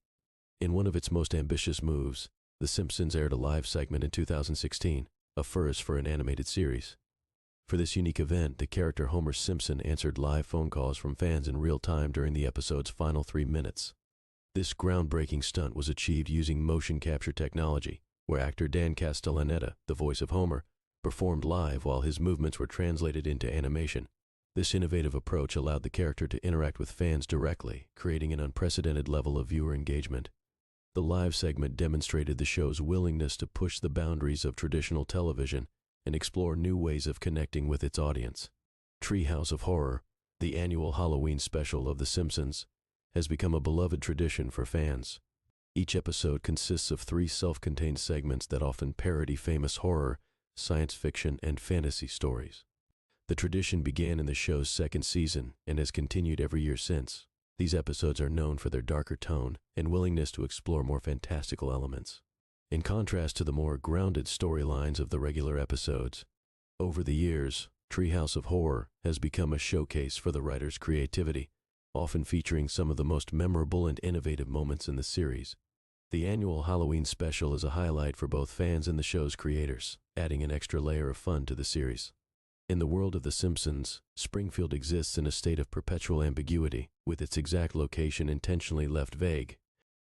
In one of its most ambitious moves, The Simpsons aired a live segment in 2016, a first for an animated series. For this unique event, the character Homer Simpson answered live phone calls from fans in real time during the episode's final 3 minutes. This groundbreaking stunt was achieved using motion capture technology, where actor Dan Castellaneta, the voice of Homer, performed live while his movements were translated into animation. This innovative approach allowed the character to interact with fans directly, creating an unprecedented level of viewer engagement. The live segment demonstrated the show's willingness to push the boundaries of traditional television and explore new ways of connecting with its audience. Treehouse of Horror, the annual Halloween special of The Simpsons, has become a beloved tradition for fans. Each episode consists of 3 self-contained segments that often parody famous horror, science fiction, and fantasy stories. The tradition began in the show's 2nd season and has continued every year since. These episodes are known for their darker tone and willingness to explore more fantastical elements. In contrast to the more grounded storylines of the regular episodes, over the years, Treehouse of Horror has become a showcase for the writer's creativity, often featuring some of the most memorable and innovative moments in the series. The annual Halloween special is a highlight for both fans and the show's creators, adding an extra layer of fun to the series. In the world of The Simpsons, Springfield exists in a state of perpetual ambiguity, with its exact location intentionally left vague.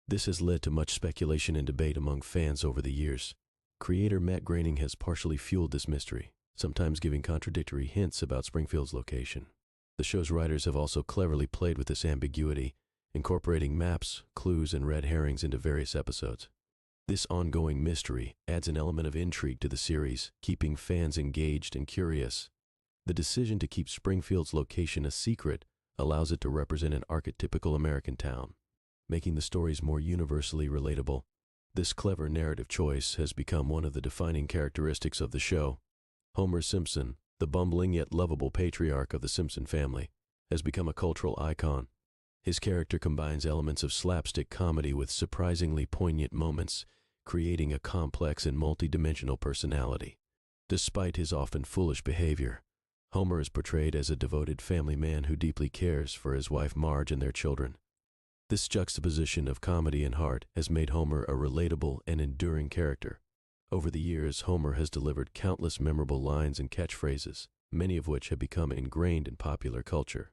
This has led to much speculation and debate among fans over the years. Creator Matt Groening has partially fueled this mystery, sometimes giving contradictory hints about Springfield's location. The show's writers have also cleverly played with this ambiguity, incorporating maps, clues, and red herrings into various episodes. This ongoing mystery adds an element of intrigue to the series, keeping fans engaged and curious. The decision to keep Springfield's location a secret allows it to represent an archetypical American town, making the stories more universally relatable. This clever narrative choice has become one of the defining characteristics of the show. Homer Simpson, the bumbling yet lovable patriarch of the Simpson family, has become a cultural icon. His character combines elements of slapstick comedy with surprisingly poignant moments, creating a complex and multi-dimensional personality. Despite his often foolish behavior, Homer is portrayed as a devoted family man who deeply cares for his wife Marge and their children. This juxtaposition of comedy and heart has made Homer a relatable and enduring character. Over the years, Homer has delivered countless memorable lines and catchphrases, many of which have become ingrained in popular culture.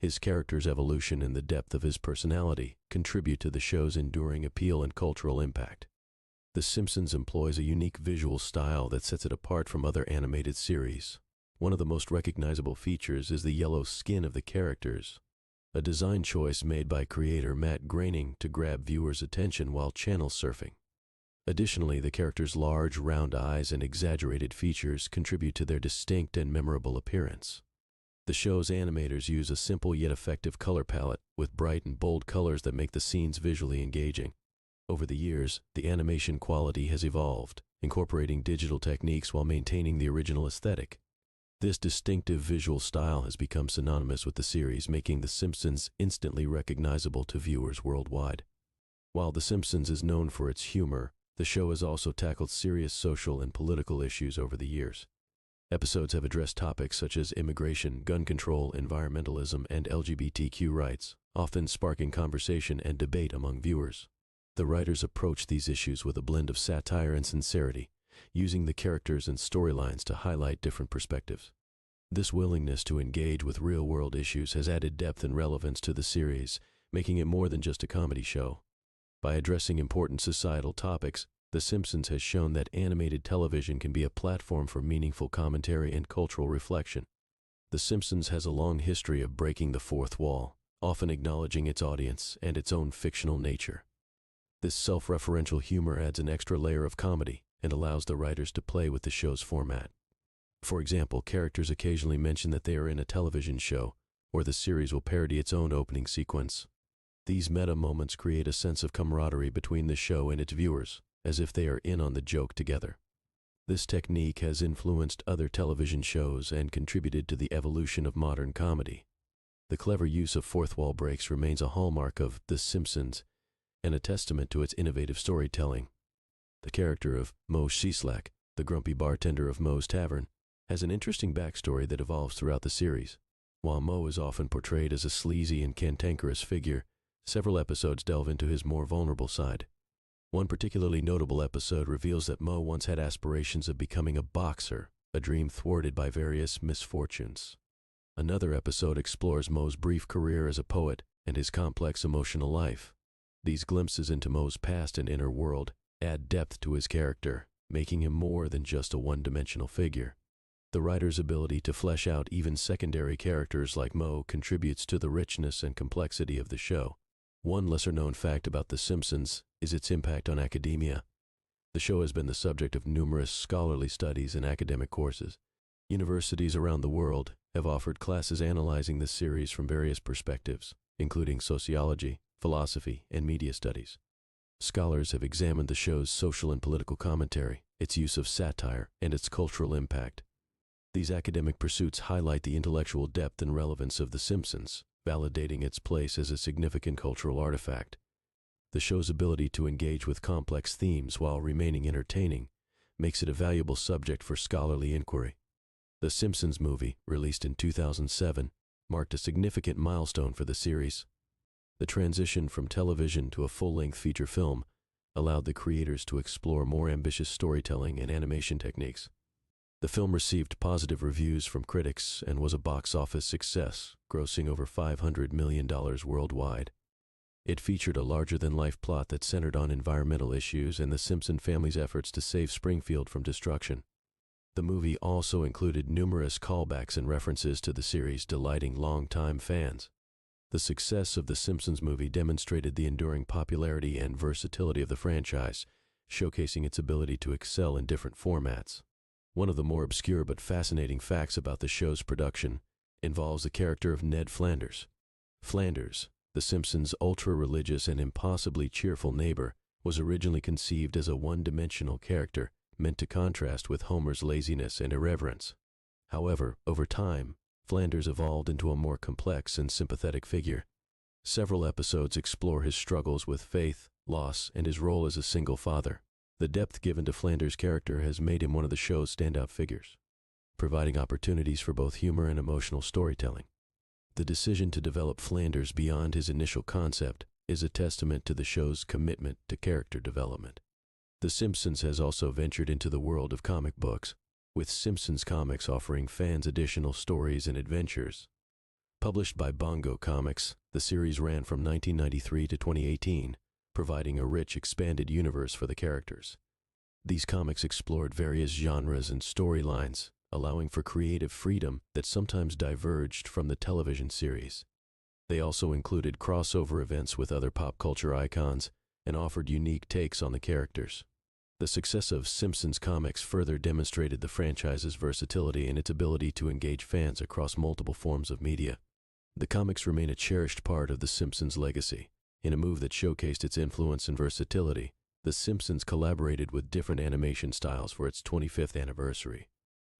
His character's evolution and the depth of his personality contribute to the show's enduring appeal and cultural impact. The Simpsons employs a unique visual style that sets it apart from other animated series. One of the most recognizable features is the yellow skin of the characters, a design choice made by creator Matt Groening to grab viewers' attention while channel surfing. Additionally, the characters' large, round eyes and exaggerated features contribute to their distinct and memorable appearance. The show's animators use a simple yet effective color palette with bright and bold colors that make the scenes visually engaging. Over the years, the animation quality has evolved, incorporating digital techniques while maintaining the original aesthetic. This distinctive visual style has become synonymous with the series, making The Simpsons instantly recognizable to viewers worldwide. While The Simpsons is known for its humor, the show has also tackled serious social and political issues over the years. Episodes have addressed topics such as immigration, gun control, environmentalism, and LGBTQ rights, often sparking conversation and debate among viewers. The writers approach these issues with a blend of satire and sincerity, using the characters and storylines to highlight different perspectives. This willingness to engage with real-world issues has added depth and relevance to the series, making it more than just a comedy show. By addressing important societal topics, The Simpsons has shown that animated television can be a platform for meaningful commentary and cultural reflection. The Simpsons has a long history of breaking the fourth wall, often acknowledging its audience and its own fictional nature. This self-referential humor adds an extra layer of comedy and allows the writers to play with the show's format. For example, characters occasionally mention that they are in a television show, or the series will parody its own opening sequence. These meta moments create a sense of camaraderie between the show and its viewers, as if they are in on the joke together. This technique has influenced other television shows and contributed to the evolution of modern comedy. The clever use of fourth wall breaks remains a hallmark of The Simpsons and a testament to its innovative storytelling. The character of Moe Sheeslack, the grumpy bartender of Moe's Tavern, has an interesting backstory that evolves throughout the series. While Moe is often portrayed as a sleazy and cantankerous figure, several episodes delve into his more vulnerable side. One particularly notable episode reveals that Moe once had aspirations of becoming a boxer, a dream thwarted by various misfortunes. Another episode explores Moe's brief career as a poet and his complex emotional life. These glimpses into Moe's past and inner world add depth to his character, making him more than just a one-dimensional figure. The writer's ability to flesh out even secondary characters like Moe contributes to the richness and complexity of the show. One lesser-known fact about The Simpsons is its impact on academia. The show has been the subject of numerous scholarly studies and academic courses. Universities around the world have offered classes analyzing the series from various perspectives, including sociology, philosophy, and media studies. Scholars have examined the show's social and political commentary, its use of satire, and its cultural impact. These academic pursuits highlight the intellectual depth and relevance of The Simpsons, validating its place as a significant cultural artifact. The show's ability to engage with complex themes while remaining entertaining makes it a valuable subject for scholarly inquiry. The Simpsons Movie, released in 2007, marked a significant milestone for the series. The transition from television to a full-length feature film allowed the creators to explore more ambitious storytelling and animation techniques. The film received positive reviews from critics and was a box office success, grossing over $500 million worldwide. It featured a larger-than-life plot that centered on environmental issues and the Simpson family's efforts to save Springfield from destruction. The movie also included numerous callbacks and references to the series, delighting longtime fans. The success of The Simpsons Movie demonstrated the enduring popularity and versatility of the franchise, showcasing its ability to excel in different formats. One of the more obscure but fascinating facts about the show's production involves the character of Ned Flanders. Flanders, The Simpsons' ultra-religious and impossibly cheerful neighbor, was originally conceived as a one-dimensional character meant to contrast with Homer's laziness and irreverence. However, over time, Flanders evolved into a more complex and sympathetic figure. Several episodes explore his struggles with faith, loss, and his role as a single father. The depth given to Flanders' character has made him one of the show's standout figures, providing opportunities for both humor and emotional storytelling. The decision to develop Flanders beyond his initial concept is a testament to the show's commitment to character development. The Simpsons has also ventured into the world of comic books, with Simpsons Comics offering fans additional stories and adventures. Published by Bongo Comics, the series ran from 1993 to 2018, providing a rich, expanded universe for the characters. These comics explored various genres and storylines, allowing for creative freedom that sometimes diverged from the television series. They also included crossover events with other pop culture icons and offered unique takes on the characters. The success of Simpsons Comics further demonstrated the franchise's versatility and its ability to engage fans across multiple forms of media. The comics remain a cherished part of The Simpsons' legacy. In a move that showcased its influence and versatility, The Simpsons collaborated with different animation styles for its 25th anniversary.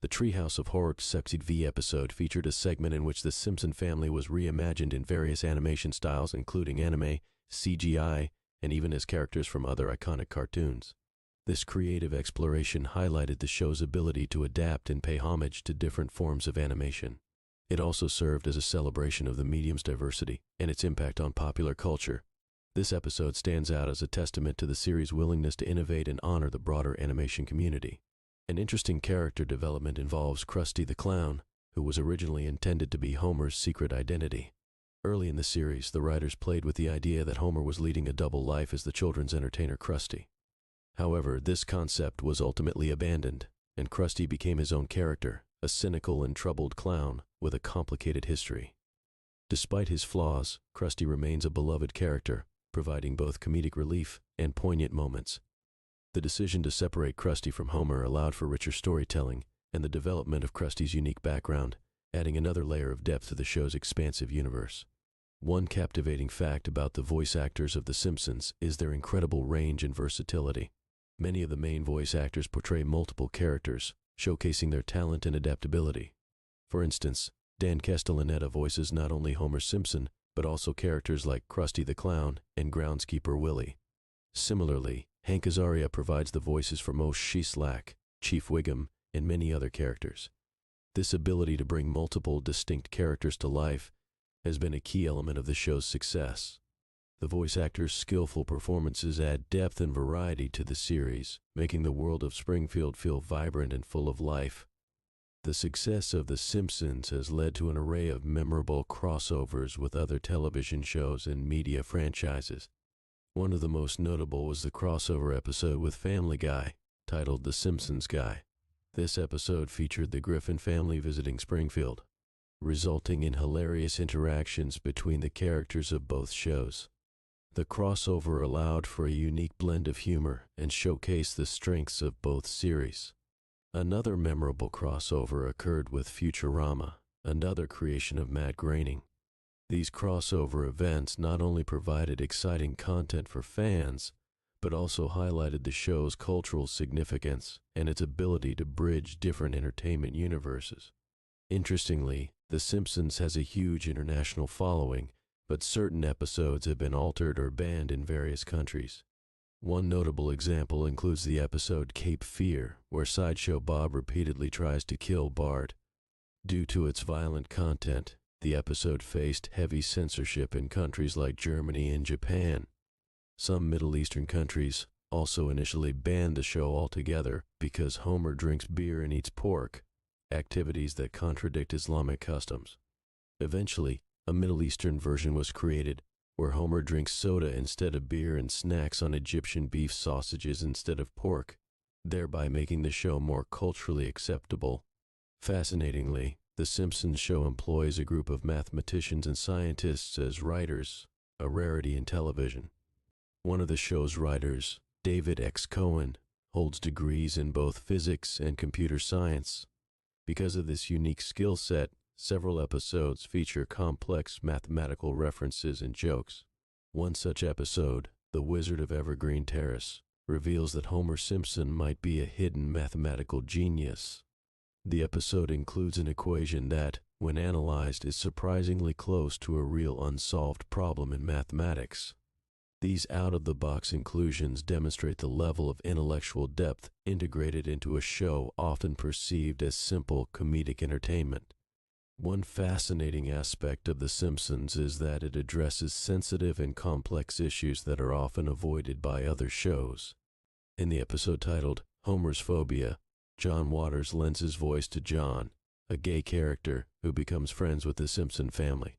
The Treehouse of Horror Succeed V episode featured a segment in which the Simpson family was reimagined in various animation styles, including anime, CGI, and even as characters from other iconic cartoons. This creative exploration highlighted the show's ability to adapt and pay homage to different forms of animation. It also served as a celebration of the medium's diversity and its impact on popular culture. This episode stands out as a testament to the series' willingness to innovate and honor the broader animation community. An interesting character development involves Krusty the Clown, who was originally intended to be Homer's secret identity. Early in the series, the writers played with the idea that Homer was leading a double life as the children's entertainer Krusty. However, this concept was ultimately abandoned, and Krusty became his own character, a cynical and troubled clown with a complicated history. Despite his flaws, Krusty remains a beloved character, providing both comedic relief and poignant moments. The decision to separate Krusty from Homer allowed for richer storytelling and the development of Krusty's unique background, adding another layer of depth to the show's expansive universe. One captivating fact about the voice actors of The Simpsons is their incredible range and versatility. Many of the main voice actors portray multiple characters, showcasing their talent and adaptability. For instance, Dan Castellaneta voices not only Homer Simpson, but also characters like Krusty the Clown and Groundskeeper Willie. Similarly, Hank Azaria provides the voices for Moshe Shislak, Chief Wiggum, and many other characters. This ability to bring multiple distinct characters to life has been a key element of the show's success. The voice actors' skillful performances add depth and variety to the series, making the world of Springfield feel vibrant and full of life. The success of The Simpsons has led to an array of memorable crossovers with other television shows and media franchises. One of the most notable was the crossover episode with Family Guy, titled The Simpsons Guy. This episode featured the Griffin family visiting Springfield, resulting in hilarious interactions between the characters of both shows. The crossover allowed for a unique blend of humor and showcased the strengths of both series. Another memorable crossover occurred with Futurama, another creation of Matt Groening. These crossover events not only provided exciting content for fans, but also highlighted the show's cultural significance and its ability to bridge different entertainment universes. Interestingly, The Simpsons has a huge international following, but certain episodes have been altered or banned in various countries. One notable example includes the episode Cape Fear, where Sideshow Bob repeatedly tries to kill Bart. Due to its violent content, the episode faced heavy censorship in countries like Germany and Japan. Some Middle Eastern countries also initially banned the show altogether because Homer drinks beer and eats pork, activities that contradict Islamic customs. Eventually, a Middle Eastern version was created where Homer drinks soda instead of beer and snacks on Egyptian beef sausages instead of pork, thereby making the show more culturally acceptable. Fascinatingly, The Simpsons show employs a group of mathematicians and scientists as writers, a rarity in television. One of the show's writers, David X. Cohen, holds degrees in both physics and computer science. Because of this unique skill set, several episodes feature complex mathematical references and jokes. One such episode, The Wizard of Evergreen Terrace, reveals that Homer Simpson might be a hidden mathematical genius. The episode includes an equation that, when analyzed, is surprisingly close to a real unsolved problem in mathematics. These out-of-the-box inclusions demonstrate the level of intellectual depth integrated into a show often perceived as simple comedic entertainment. One fascinating aspect of The Simpsons is that it addresses sensitive and complex issues that are often avoided by other shows. In the episode titled Homer's Phobia, John Waters lends his voice to John, a gay character who becomes friends with the Simpson family.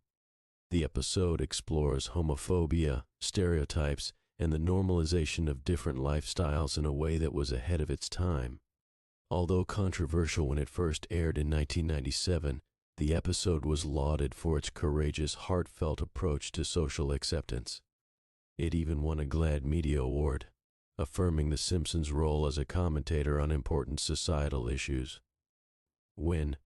The episode explores homophobia, stereotypes, and the normalization of different lifestyles in a way that was ahead of its time. Although controversial when it first aired in 1997, the episode was lauded for its courageous, heartfelt approach to social acceptance. It even won a GLAAD Media Award, affirming The Simpsons' role as a commentator on important societal issues. When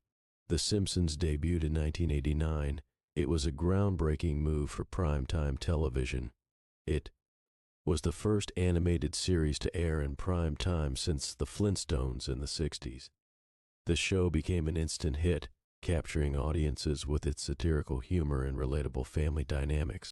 The Simpsons debuted in 1989, it was a groundbreaking move for primetime television. It was the first animated series to air in prime time since The Flintstones in the 60s. The show became an instant hit, capturing audiences with its satirical humor and relatable family dynamics.